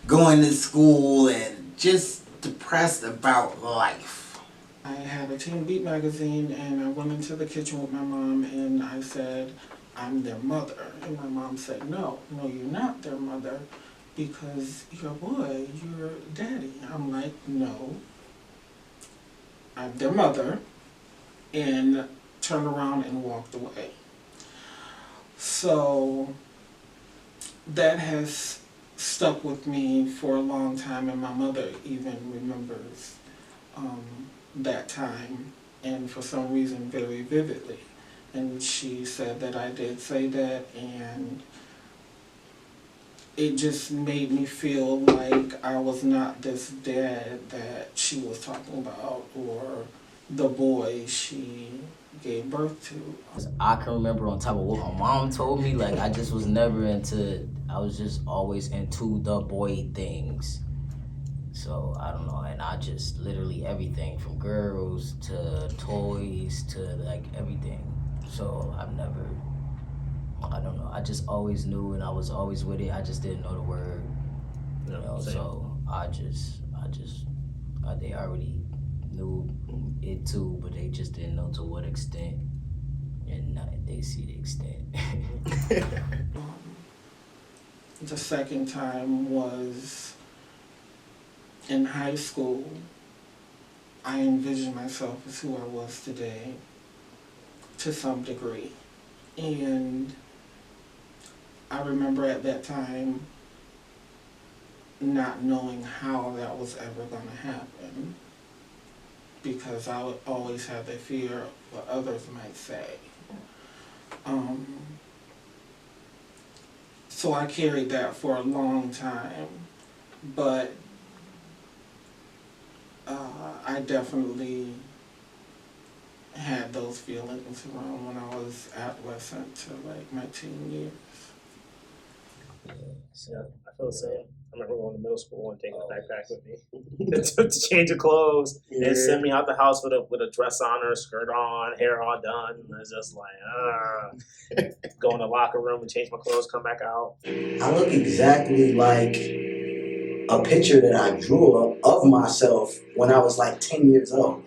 going to school and just depressed about life.
I had a Teen Beat magazine, and I went into the kitchen with my mom and I said, I'm their mother. And my mom said, no, you're not their mother, because you're a boy, you're daddy. I'm like, no, I'm their mother, and turned around and walked away. So that has stuck with me for a long time, and my mother even remembers that time, and for some reason very vividly. And she said that I did say that, and it just made me feel like I was not this dad that she was talking about, or the boy she gave birth to.
I can remember on top of what my mom told me, like I just was never into, I was just always into the boy things. So I don't know, and I just literally everything from girls to toys to like everything. So I've never, I don't know, I just always knew and I was always with it. I just didn't know the word, you know. Same. So they already knew it too, but they just didn't know to what extent, and they see the extent.
The second time was in high school. I envisioned myself as who I was today, to some degree. And I remember at that time not knowing how that was ever going to happen, because I would always have the fear of what others might say. So I carried that for a long time, but I definitely had those feelings around when I was adolescent to like my teen years.
Yeah, I feel the same. I remember going to middle school and taking a backpack with me to change of clothes. Yeah. And send me out the house with a dress on or a skirt on, hair all done. And it's just like, go in the locker room and change my clothes, come back out.
I look exactly like a picture that I drew of myself when I was like 10 years old.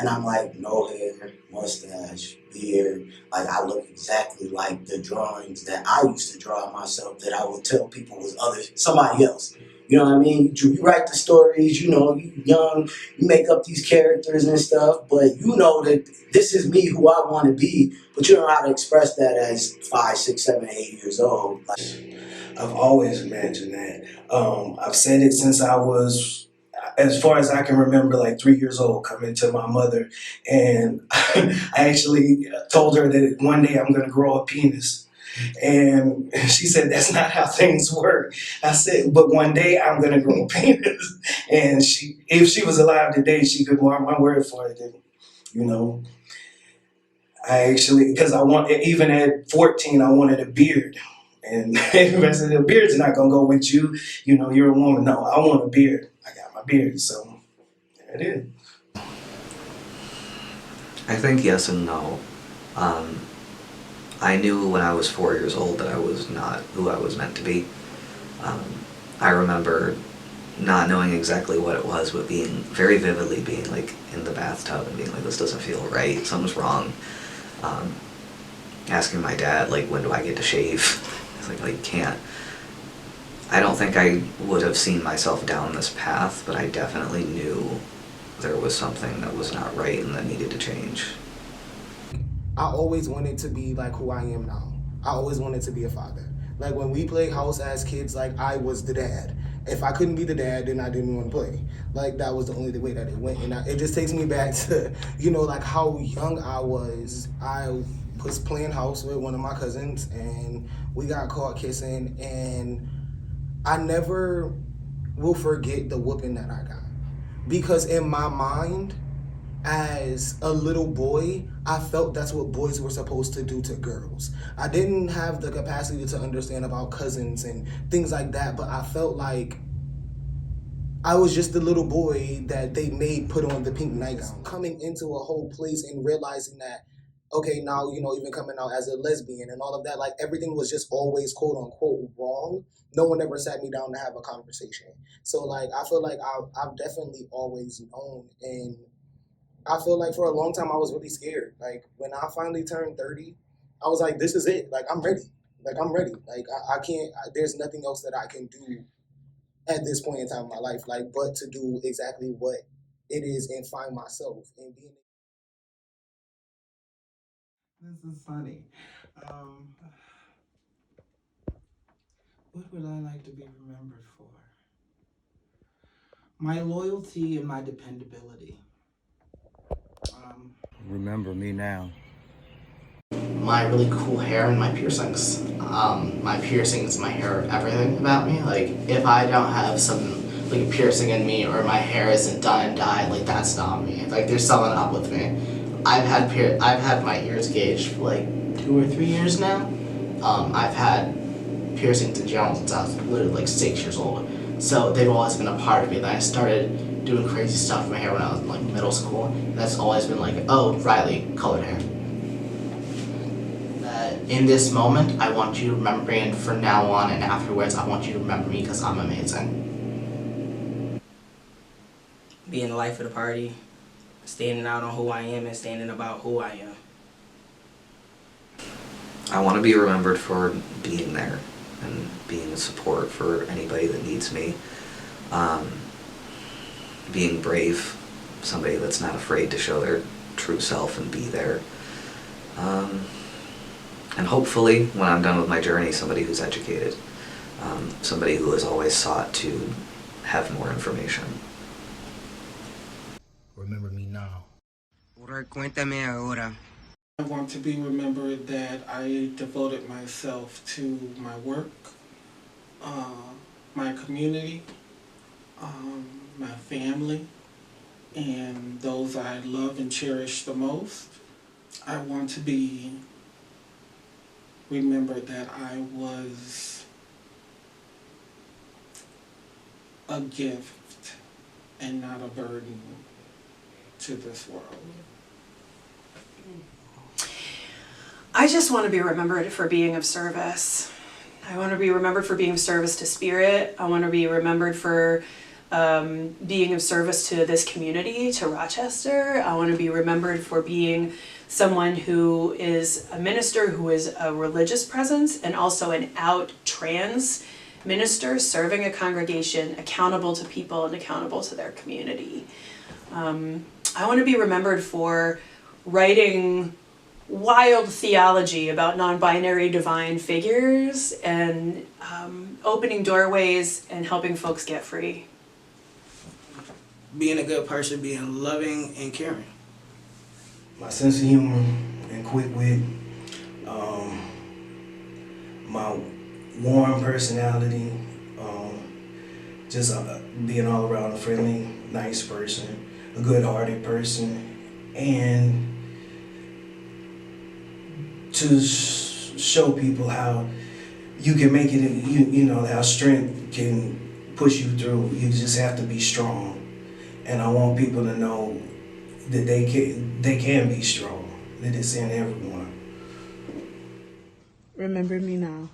And I'm like, no hair, mustache, beard. Like, I look exactly like the drawings that I used to draw myself that I would tell people was somebody else. You know what I mean? You write the stories, you know, you young, you make up these characters and stuff, but you know that this is me, who I want to be, but you don't know how to express that as 5, 6, 7, 8 years old.
I've always imagined that. I've said it since I was, as far as I can remember, like 3 years old, coming to my mother. And I actually told her that one day I'm going to grow a penis. And she said, that's not how things work. I said, but one day I'm going to grow a penis. And if she was alive today, she could mark my word for it. And, you know, I actually, because even at 14, I wanted a beard. And everybody said, the beard's not going to go with you. You know, you're a woman. No, I want a beard. I got my beard, so there it is.
I think yes and no. I knew when I was 4 years old that I was not who I was meant to be. I remember not knowing exactly what it was, but being very vividly being like in the bathtub and being like, this doesn't feel right, something's wrong. Asking my dad, like, when do I get to shave? He's like, well, you can't. I don't think I would have seen myself down this path, but I definitely knew there was something that was not right and that needed to change.
I always wanted to be like who I am now. I always wanted to be a father. Like when we played house as kids, like I was the dad. If I couldn't be the dad, then I didn't want to play. Like that was the only way that it went. And it just takes me back to, you know, like how young I was. I was playing house with one of my cousins and we got caught kissing, and I never will forget the whooping that I got. Because in my mind, as a little boy, I felt that's what boys were supposed to do to girls. I didn't have the capacity to understand about cousins and things like that, but I felt like I was just the little boy that they made put on the pink nightgown. Coming into a whole place and realizing that, okay, now, you know, even coming out as a lesbian and all of that, like everything was just always quote unquote wrong. No one ever sat me down to have a conversation. So like, I feel like I've definitely always known, and I feel like for a long time I was really scared. Like when I finally turned 30, I was like, this is it. Like I'm ready. Like I'm ready. Like I can't, there's nothing else that I can do at this point in time in my life, like, but to do exactly what it is and find myself and being.
This is funny. What would I like to be remembered for? My loyalty and my dependability.
Remember me now.
My really cool hair and my piercings. My piercings, my hair, everything about me. Like, if I don't have some, like, a piercing in me or my hair isn't done and dyed, like, that's not me. Like, there's something up with me. I've had my ears gauged for, like, 2 or 3 years now. I've had piercings in general since I was literally, like, 6 years old. So they've always been a part of me. Then I started doing crazy stuff with my hair when I was in, like, middle school. And that's always been like, oh, Riley, colored hair. In this moment, I want you to remember me, and from now on and afterwards, I want you to remember me because I'm amazing.
Being the life of the party, standing out on who I am and standing about who I am.
I want to be remembered for being there and being a support for anybody that needs me. Being brave, somebody that's not afraid to show their true self and be there. And hopefully, when I'm done with my journey, somebody who's educated. Somebody who has always sought to have more information.
Remember me now.
Cuéntame ahora. I want to be remembered that I devoted myself to my work, my community, my family, and those I love and cherish the most. I want to be remembered that I was a gift and not a burden to this world.
I just want to be remembered for being of service. I want to be remembered for being of service to Spirit. I want to be remembered for being of service to this community, to Rochester. I want to be remembered for being someone who is a minister, who is a religious presence, and also an out trans minister serving a congregation, accountable to people and accountable to their community. I want to be remembered for writing wild theology about non-binary divine figures and opening doorways and helping folks get free.
Being a good person, being loving and caring.
My sense of humor and quick wit, my warm personality, just being all around a friendly, nice person, a good-hearted person, and to show people how you can make it, you know, how strength can push you through. You just have to be strong. And I want people to know that they can be strong, that it's in everyone.
Remember me now.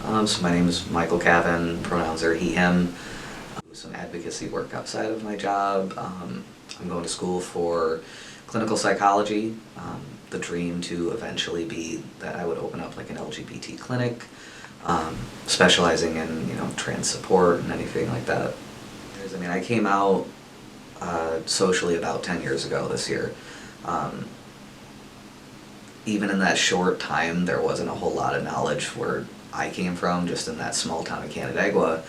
So my name is Michael Cavan, pronouns are he, him. Some advocacy work outside of my job. I'm going to school for clinical psychology. The dream to eventually be that I would open up like an LGBT clinic, specializing in, trans support and anything like that. I came out socially about 10 years ago this year. Even in that short time, there wasn't a whole lot of knowledge where I came from, just in that small town of Canandaigua,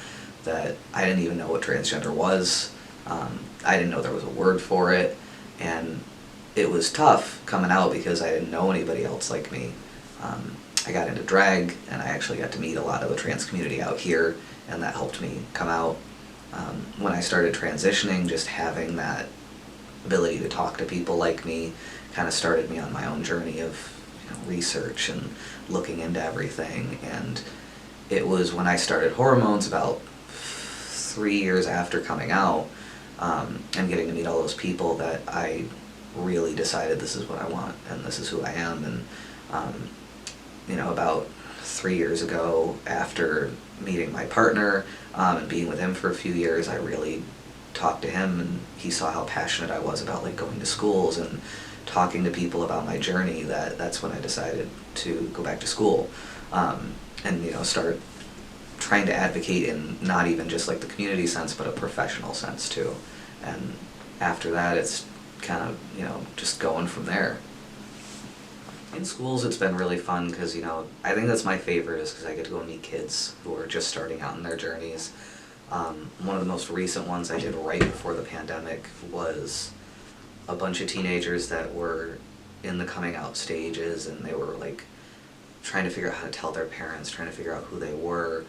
that I didn't even know what transgender was. I didn't know there was a word for it, and it was tough coming out because I didn't know anybody else like me. I got into drag, and I actually got to meet a lot of the trans community out here, and that helped me come out. When I started transitioning, just having that ability to talk to people like me kind of started me on my own journey of research and looking into everything. And it was when I started hormones about 3 years after coming out, and getting to meet all those people, that I really decided this is what I want and this is who I am. And about 3 years ago, after meeting my partner and being with him for a few years, I really talked to him, and he saw how passionate I was about going to schools and talking to people about my journey. That's when I decided to go back to school, and start trying to advocate in not even just like the community sense, but a professional sense too. And after that, it's kind of just going from there. In schools, it's been really fun because I think that's my favorite, is because I get to go meet kids who are just starting out in their journeys. One of the most recent ones I did right before the pandemic was a bunch of teenagers that were in the coming out stages, and they were like trying to figure out how to tell their parents, trying to figure out who they were.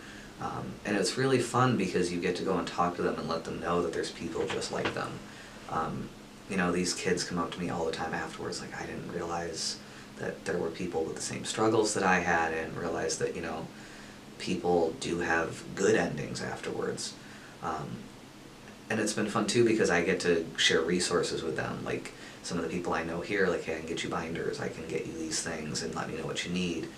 And it's really fun because you get to go and talk to them and let them know that there's people just like them. These kids come up to me all the time afterwards, like, I didn't realize that there were people with the same struggles that I had, and realize that, people do have good endings afterwards. And it's been fun too because I get to share resources with them, like some of the people I know here, like, hey, I can get you binders, I can get you these things, and let me know what you need.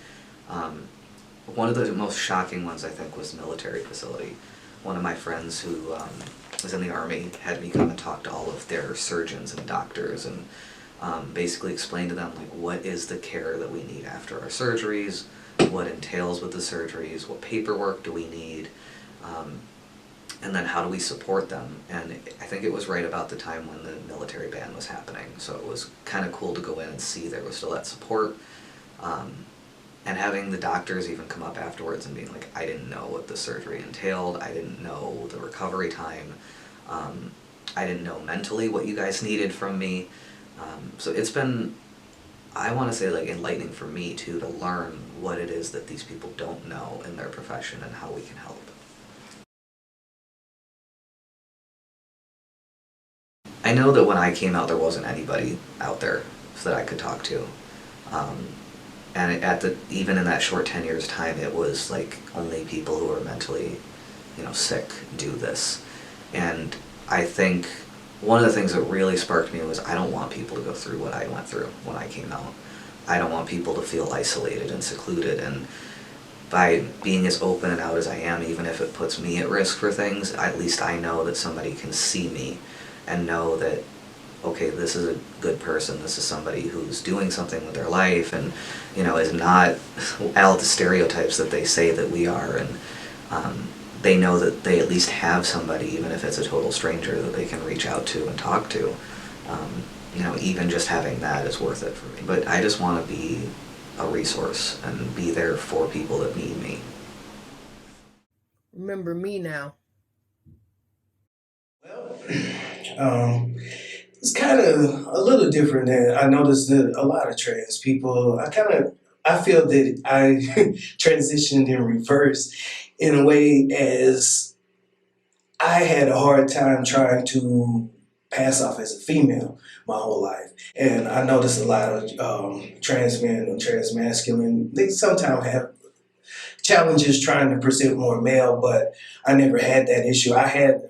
One of the most shocking ones, I think, was the military facility. One of my friends who was in the Army had me come and talk to all of their surgeons and doctors, and basically explain to them, like, what is the care that we need after our surgeries, what entails with the surgeries, what paperwork do we need, and then how do we support them. And I think it was right about the time when the military ban was happening, so it was kind of cool to go in and see there was still that support. And having the doctors even come up afterwards and being like, I didn't know what the surgery entailed, I didn't know the recovery time, I didn't know mentally what you guys needed from me. So it's been, I want to say, like, enlightening for me too, to learn what it is that these people don't know in their profession and how we can help. I know that when I came out, there wasn't anybody out there that I could talk to. And even in that short 10 years time, it was like only people who are mentally, sick do this. And I think one of the things that really sparked me was, I don't want people to go through what I went through when I came out. I don't want people to feel isolated and secluded. And by being as open and out as I am, even if it puts me at risk for things, at least I know that somebody can see me and know that, okay, this is a good person, this is somebody who's doing something with their life, and is not all the stereotypes that they say that we are. And they know that they at least have somebody, even if it's a total stranger, that they can reach out to and talk to. Even just having that is worth it for me. But I just want to be a resource and be there for people that need me.
Remember me now.
It's kind of a little different than I noticed that a lot of trans people. I feel that I transitioned in reverse in a way, as I had a hard time trying to pass off as a female my whole life. And I noticed a lot of trans men and trans masculine, they sometimes have challenges trying to present more male, but I never had that issue. I had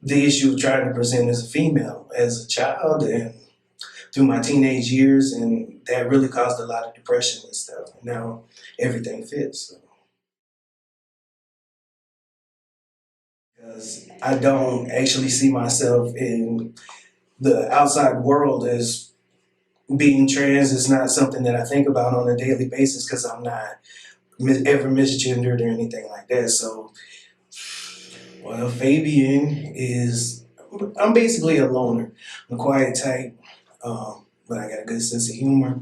the issue of trying to present as a female as a child and through my teenage years, and that really caused a lot of depression and stuff. Now everything fits. So. Because I don't actually see myself in the outside world as being trans. Is not something that I think about on a daily basis because I'm not ever misgendered or anything like that. So, well, Fabian is, I'm basically a loner. I'm a quiet type, but I got a good sense of humor.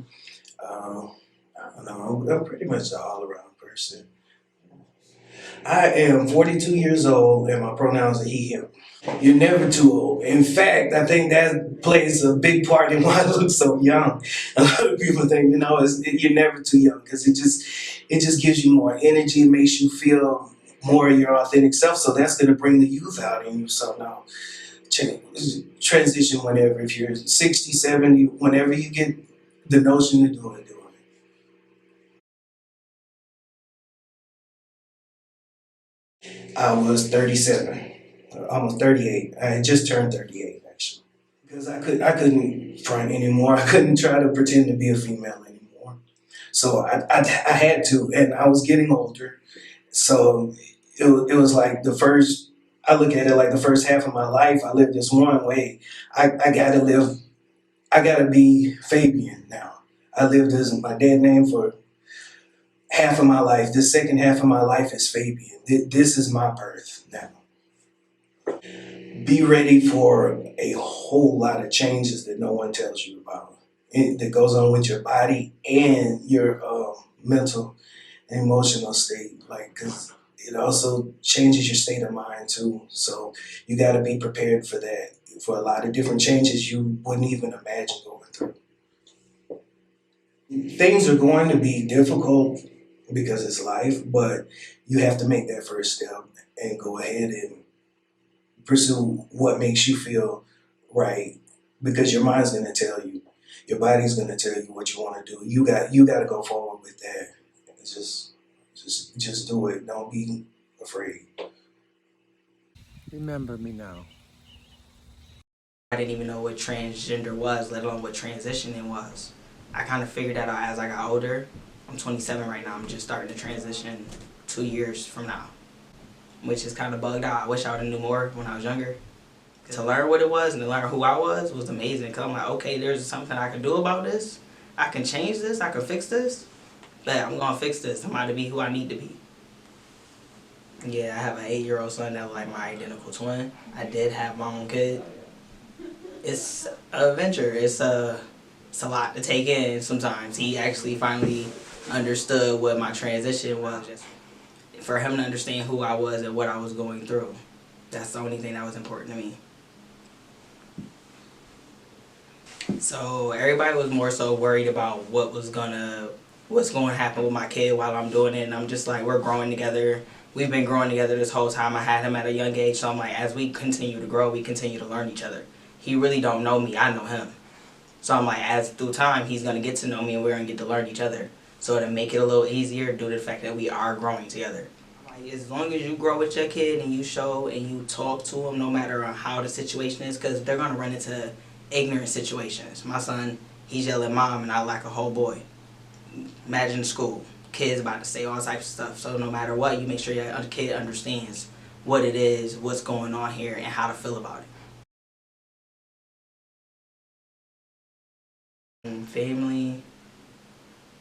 I don't know, I'm pretty much an all around person. I am 42 years old and my pronouns are he, him. You're never too old. In fact, I think that plays a big part in why I look so young. A lot of people think, you're never too young because it just gives you more energy. It makes you feel more of your authentic self. So that's going to bring the youth out in you. So now, transition whenever. If you're 60, 70, whenever you get the notion to do it. I was 37, almost 38. I had just turned 38 actually. Because I couldn't front anymore. I couldn't try to pretend to be a female anymore. So I had to, and I was getting older. So it was like I look at it like the first half of my life, I lived this one way. I gotta be Fabian now. I lived as my dead name for half of my life. The second half of my life is Fabian. This is my birth now. Be ready for a whole lot of changes that no one tells you about. That goes on with your body and your mental and emotional state. Because it also changes your state of mind too. So you got to be prepared for that. For a lot of different changes you wouldn't even imagine going through. Things are going to be difficult because it's life, but you have to make that first step and go ahead and pursue what makes you feel right, because your mind's going to tell you, your body's going to tell you what you want to do. You got to go forward with that. It's just do it. Don't be afraid.
Remember me now.
I didn't even know what transgender was, let alone what transitioning was. I kind of figured that out as I got older. I'm 27 right now. I'm just starting to transition 2 years from now, which is kind of bugged out. I wish I would have knew more when I was younger. To learn what it was and to learn who I was amazing. Because I'm like, okay, there's something I can do about this. I can change this. I can fix this. But I'm going to fix this. I'm going to be who I need to be. Yeah, I have an 8-year-old son that's like my identical twin. I did have my own kid. It's an adventure. It's a lot to take in sometimes. He actually finally understood what my transition was. Just for him to understand who I was and what I was going through. That's the only thing that was important to me. So everybody was more so worried about what's going to happen with my kid while I'm doing it. And I'm just like, we're growing together. We've been growing together this whole time. I had him at a young age. So I'm like, as we continue to grow, we continue to learn each other. He really don't know me. I know him. So I'm like, as through time, he's going to get to know me and we're going to get to learn each other. So to make it a little easier due to the fact that we are growing together. Like, as long as you grow with your kid and you show and you talk to them no matter how the situation is, because they're going to run into ignorant situations. My son, he's yelling mom and I like a whole boy. Imagine school. Kids about to say all types of stuff. So no matter what, you make sure your kid understands what it is, what's going on here, and how to feel about it. Family,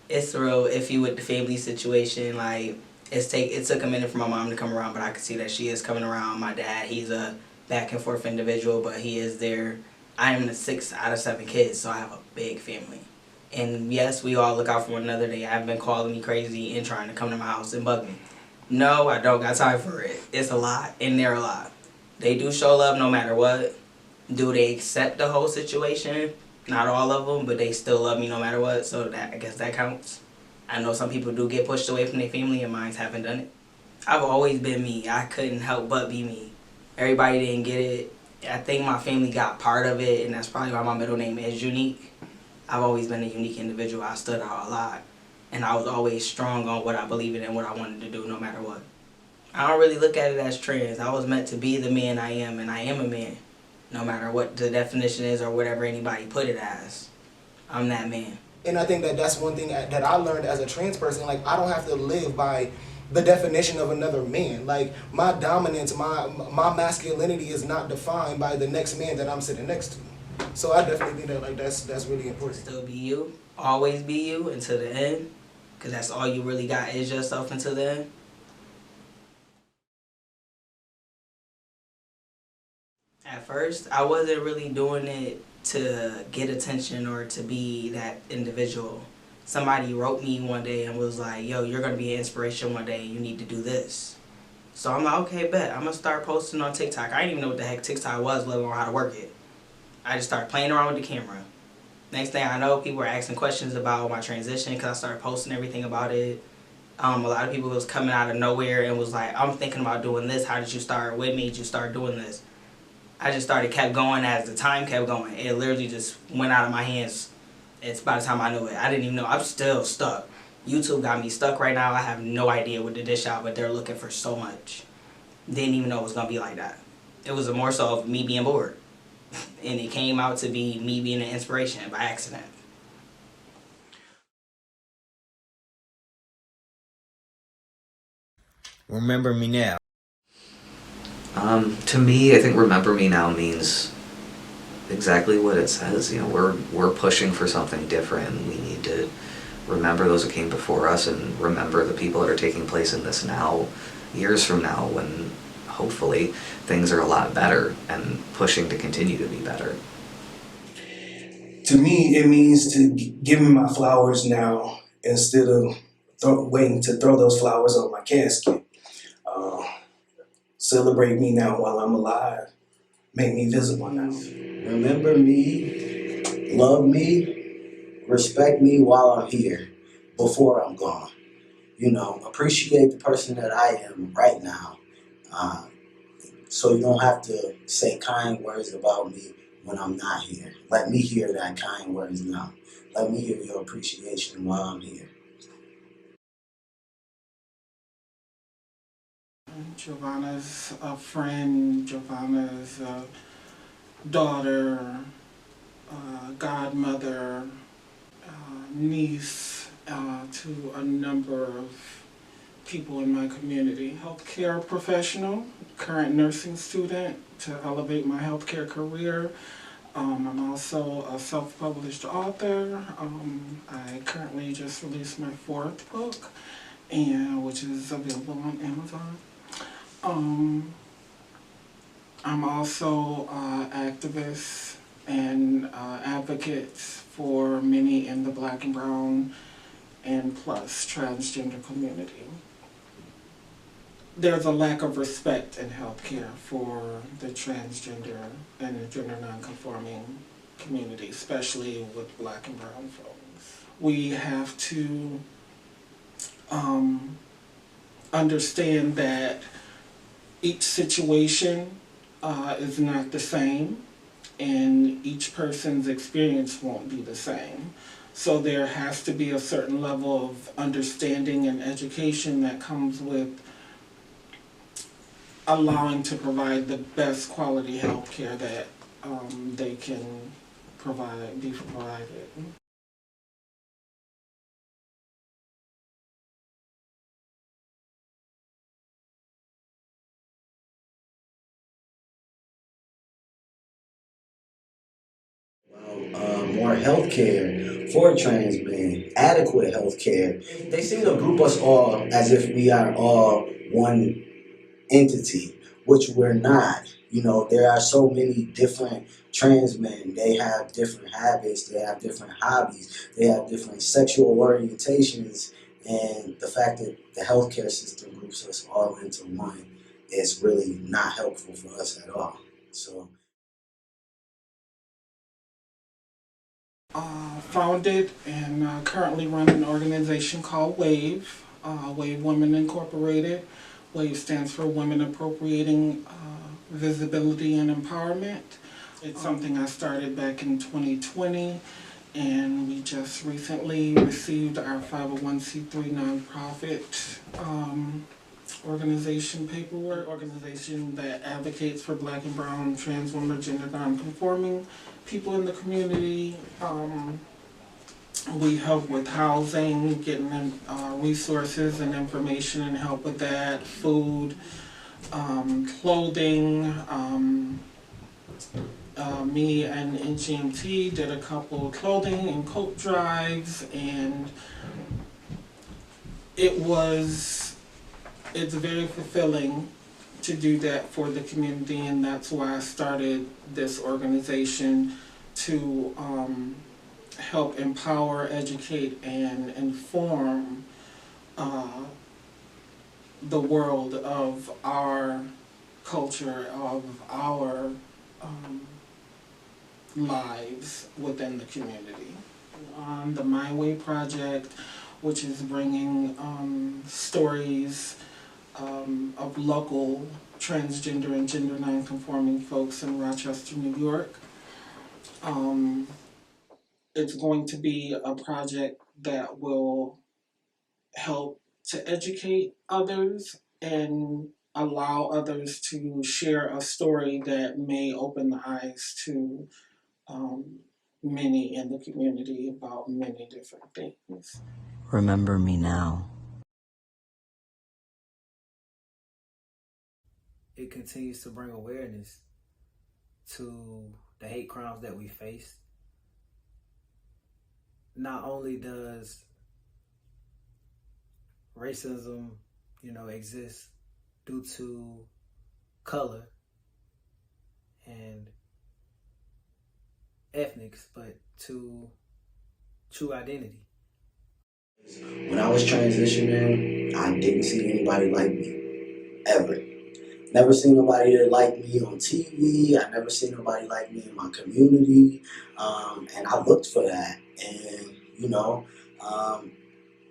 it's real iffy with the family situation. Like, it took a minute for my mom to come around, but I could see that she is coming around. My dad, he's a back and forth individual, but he is there. I am the 6th out of 7 kids, so I have a big family. And yes, we all look out for one another. They have been calling me crazy and trying to come to my house and bug me. No, I don't got time for it. It's a lot, and they're a lot. They do show love no matter what. Do they accept the whole situation? Not all of them, but they still love me no matter what, so I guess that counts. I know some people do get pushed away from their family, and mine haven't done it. I've always been me. I couldn't help but be me. Everybody didn't get it. I think my family got part of it, and that's probably why my middle name is Unique. I've always been a unique individual. I stood out a lot, and I was always strong on what I believe in and what I wanted to do no matter what. I don't really look at it as trans. I was meant to be the man I am, and I am a man. No matter what the definition is or whatever anybody put it as, I'm that man.
And I think that that's one thing that I learned as a trans person. Like, I don't have to live by the definition of another man. Like, my dominance, my masculinity is not defined by the next man that I'm sitting next to. So I definitely think that, like, that's really important.
Still be you, always be you until the end, because that's all you really got is yourself until the end. At first, I wasn't really doing it to get attention or to be that individual. Somebody wrote me one day and was like, yo, you're going to be an inspiration one day and you need to do this. So I'm like, okay, bet. I'm going to start posting on TikTok. I didn't even know what the heck TikTok was, let alone how to work it. I just started playing around with the camera. Next thing I know, people were asking questions about my transition because I started posting everything about it. A lot of people was coming out of nowhere and was like, I'm thinking about doing this. How did you start? What made you start doing this? I just kept going as the time kept going. It literally just went out of my hands. It's by the time I knew it. I didn't even know. I'm still stuck. YouTube got me stuck right now. I have no idea what to dish out, but they're looking for so much. Didn't even know it was going to be like that. It was more so of me being bored. And it came out to be me being an inspiration by accident.
Remember me now.
To me, I think remember me now means exactly what it says. You know, we're pushing for something different. We need to remember those that came before us and remember the people that are taking place in this now, years from now, when hopefully things are a lot better and pushing to continue to be better.
To me, it means to give me my flowers now instead of waiting to throw those flowers on my casket. Celebrate me now while I'm alive. Make me visible now.
Remember me, love me, respect me while I'm here, before I'm gone. You know, appreciate the person that I am right now. So you don't have to say kind words about me when I'm not here. Let me hear that kind words now. Let me hear your appreciation while I'm here.
Giovanna's a friend, Giovanna's daughter, godmother, niece to a number of people in my community. Healthcare professional, current nursing student to elevate my healthcare career. I'm also a self-published author. I currently just released my 4th book, which is available on Amazon. I'm also activist and advocate for many in the Black and Brown and plus transgender community. There's a lack of respect in healthcare for the transgender and the gender non-conforming community, especially with Black and Brown folks. We have to understand that each situation is not the same, and each person's experience won't be the same. So there has to be a certain level of understanding and education that comes with allowing to provide the best quality health care that they can be provided.
More health care for trans men, adequate health care. They seem to group us all as if we are all one entity, which we're not. You know, there are so many different trans men. They have different habits, they have different hobbies, they have different sexual orientations, and the fact that the healthcare system groups us all into one is really not helpful for us at all. So
Founded and currently run an organization called WAVE, WAVE Women Incorporated. WAVE stands for Women Appropriating Visibility and Empowerment. It's something I started back in 2020, and we just recently received our 501c3 nonprofit organization paperwork. Organization that advocates for Black and Brown, trans women, gender non-conforming people in the community, We help with housing, getting resources and information and help with that, food, clothing. Me and NGMT did a couple of clothing and coat drives, and it's very fulfilling to do that for the community, and that's why I started this organization to help empower, educate, and inform the world of our culture, of our lives within the community. The My Way Project, which is bringing stories of local transgender and gender non-conforming folks in Rochester, New York. It's going to be a project that will help to educate others and allow others to share a story that may open the eyes to many in the community about many different things.
Remember me now.
It continues to bring awareness to the hate crimes that we face. Not only does racism, exist due to color and ethnics, but to true identity.
When I was transitioning, I didn't see anybody like me, ever. Never seen nobody that liked me on TV. I never seen nobody like me in my community. And I looked for that. And,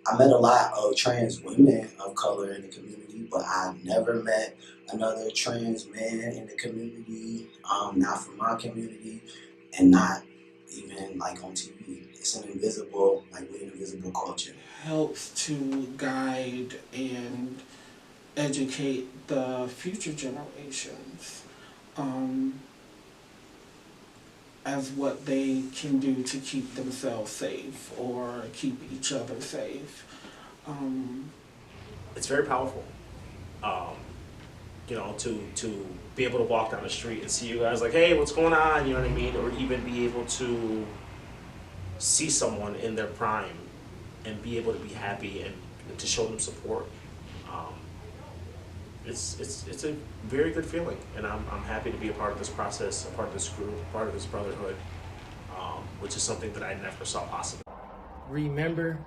I met a lot of trans women of color in the community, but I never met another trans man in the community, not from my community, and not even like on TV. It's an invisible, we're an invisible culture.
Helps to guide and educate the future generations as what they can do to keep themselves safe or keep each other safe.
It's very powerful. To be able to walk down the street and see you guys like, hey, what's going on? You know what I mean? Or even be able to see someone in their prime and be able to be happy and to show them support. It's a very good feeling, and I'm happy to be a part of this process, a part of this group, a part of this brotherhood, which is something that I never saw possible.
Remember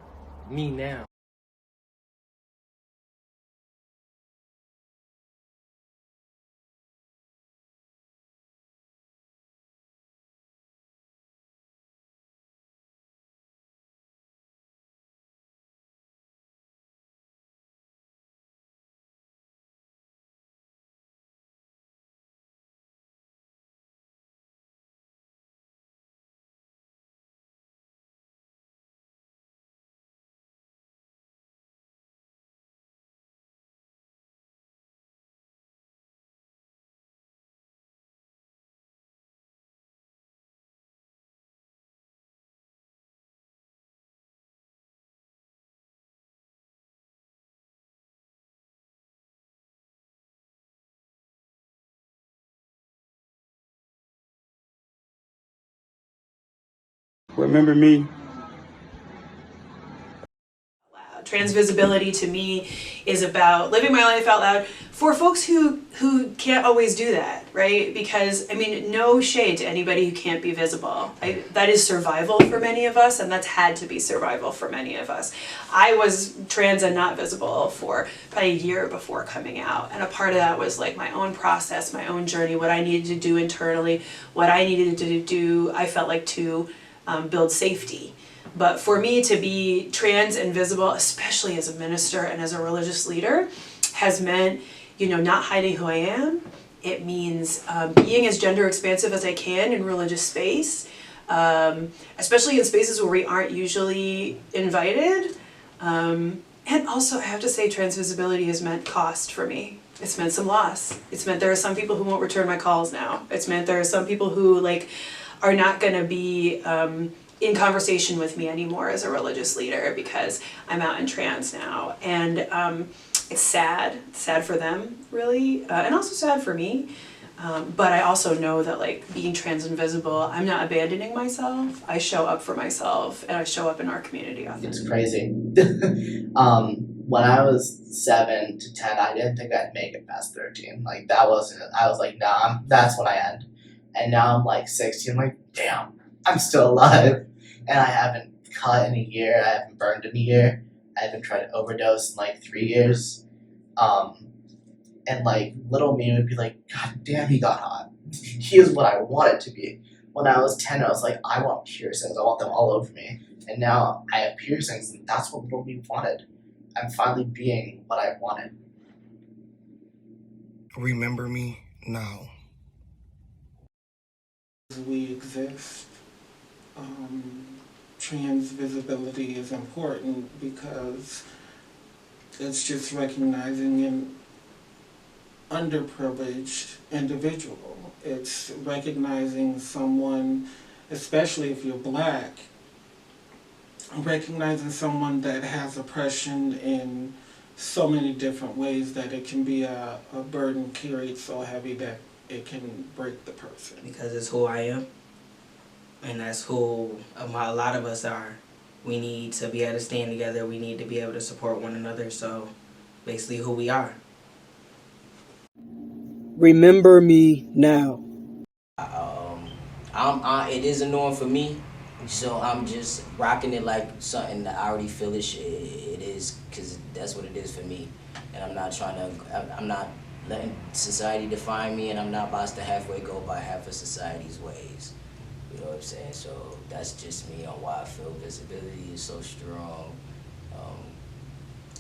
me now.
Remember me?
Trans visibility to me is about living my life out loud for folks who can't always do that, right? Because, no shade to anybody who can't be visible. That is survival for many of us, and that's had to be survival for many of us. I was trans and not visible for about a year before coming out, and a part of that was like my own process, my own journey, what I needed to do internally, what I needed to do, I felt like, to build safety. But for me to be trans and visible, especially as a minister and as a religious leader, has meant, not hiding who I am. It means being as gender expansive as I can in religious space, especially in spaces where we aren't usually invited. And also, I have to say, trans visibility has meant cost for me. It's meant some loss. It's meant there are some people who won't return my calls now. It's meant there are some people who are not going to be in conversation with me anymore as a religious leader because I'm out in trans now. And it's sad for them, really, and also sad for me. But I also know that like being trans and visible, I'm not abandoning myself. I show up for myself and I show up in our community often.
It's crazy. When I was 7 to 10, I didn't think I'd make it past 13. Like that wasn't. I was like, nah, that's when I end. And now I'm like 16. I'm like, damn, I'm still alive, and I haven't cut in a year. I haven't burned in a year. I haven't tried to overdose in like 3 years. And like little me would be like, God damn, he got hot. He is what I wanted to be. When I was 10, I was like, I want piercings. I want them all over me. And now I have piercings, and that's what little me wanted. I'm finally being what I wanted.
Remember me now.
We exist. Trans visibility is important because it's just recognizing an underprivileged individual. It's recognizing someone, especially if you're Black, recognizing someone that has oppression in so many different ways that it can be a burden carried so heavy that it can break the person.
Because it's who I am, and that's who a lot of us are. We need to be able to stand together. We need to be able to support one another. So basically who we are.
Remember me now.
It is a norm for me, so I'm just rocking it like something that I already feel it is, because that's what it is for me. And I'm not letting society define me, and I'm not about to halfway go by half of society's ways. You know what I'm saying? So that's just me on why I feel visibility is so strong.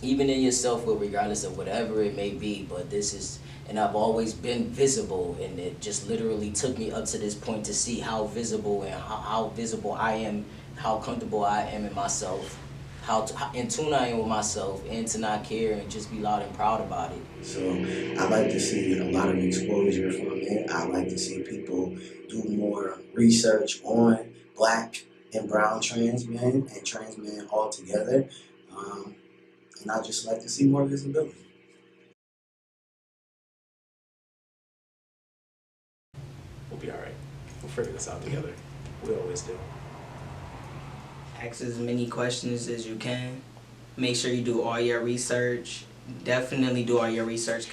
Even in yourself, regardless of whatever it may be, but this is, and I've always been visible, and it just literally took me up to this point to see how visible and how visible I am, how comfortable I am in myself, how in tune I am with myself, and to not care and just be loud and proud about it.
So I like to see a lot of exposure from it. I like to see people do more research on Black and brown trans men and trans men all together. And I just like to see more visibility.
We'll be all right. We'll figure this out together. We always do.
Ask as many questions as you can. Make sure you do all your research. Definitely do all your research.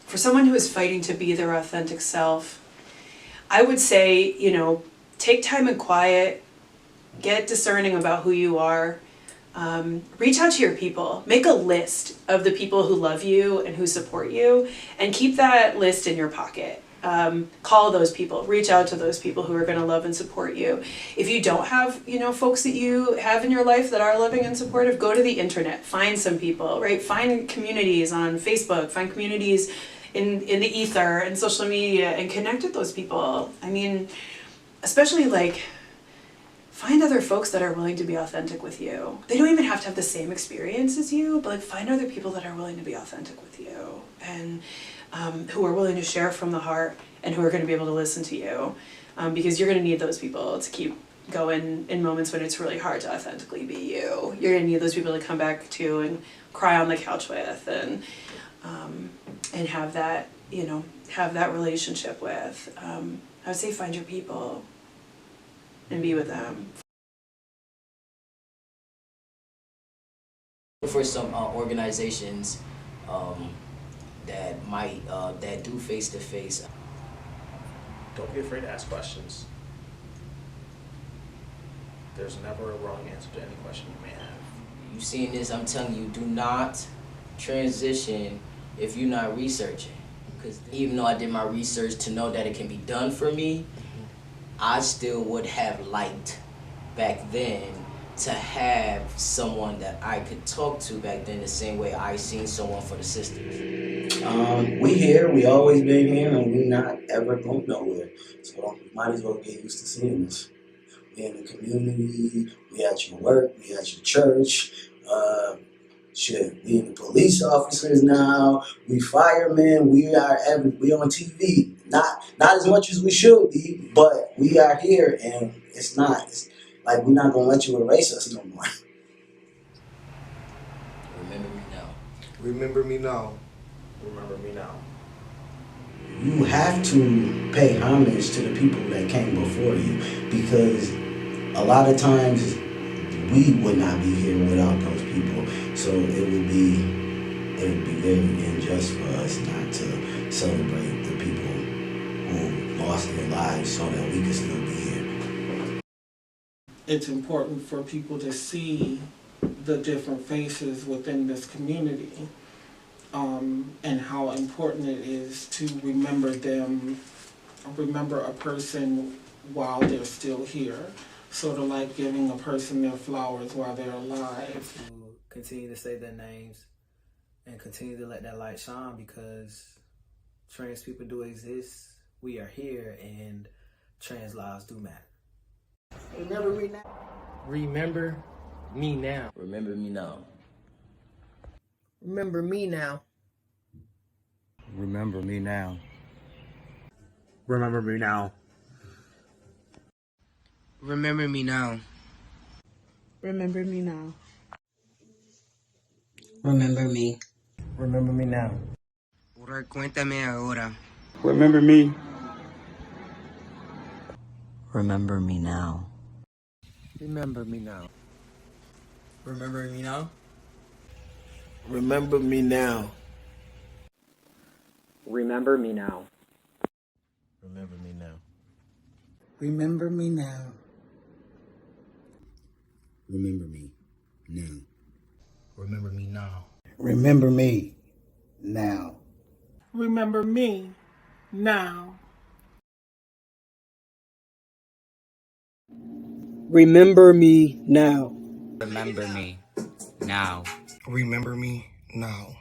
For someone who is fighting to be their authentic self, I would say, take time and quiet, get discerning about who you are, reach out to your people, make a list of the people who love you and who support you, and keep that list in your pocket. Call those people, reach out to those people who are going to love and support you. If you don't have, folks that you have in your life that are loving and supportive, go to the internet, find some people, right? Find communities on Facebook, find communities in the ether and social media, and connect with those people. I mean, especially find other folks that are willing to be authentic with you. They don't even have to have the same experience as you, but find other people that are willing to be authentic with you, and who are willing to share from the heart, and who are going to be able to listen to you, because you're going to need those people to keep going in moments when it's really hard to authentically be you. You're going to need those people to come back to and cry on the couch with, and have that, have that relationship with. I would say find your people and be with them.
For some organizations that might that do face-to-face.
Don't be afraid to ask questions. There's never a wrong answer to any question you may have.
You seeing this? I'm telling you, do not transition if you're not researching. Because even though I did my research to know that it can be done for me, I still would have liked back then to have someone that I could talk to back then the same way I seen someone for the sisters.
We here, we always been here, and we not ever going nowhere. So you might as well get used to seeing us. We in the community, we at your work, we at your church. We in the police officers now, we firemen, we on TV. Not as much as we should be, but we are here, and Like, we're not gonna let you erase us no more.
Remember me now.
Remember me now.
Remember me now.
You have to pay homage to the people that came before you, because a lot of times we would not be here without those people. So it would be very unjust for us not to celebrate the people who lost their lives so that we could still be here.
It's important for people to see the different faces within this community, and how important it is to remember them, remember a person while they're still here. Sort of like giving a person their flowers while they're alive.
To continue to say their names and continue to let that light shine, because trans people do exist. We are here, and trans lives do matter.
Remember me now.
Remember me now.
Remember me now.
Remember me now.
Remember me now.
Remember me now. Remember me now.
Remember me now.
Remember me.
Remember me now.
Cuéntame ahora.
Remember me.
Remember me now.
Remember me now.
Remember me now.
Remember me now.
Remember me now.
Remember me now.
Remember me now.
Remember me now.
Remember me now.
Remember me now.
Remember me now.
Remember me now.
Remember me now.
Remember me now.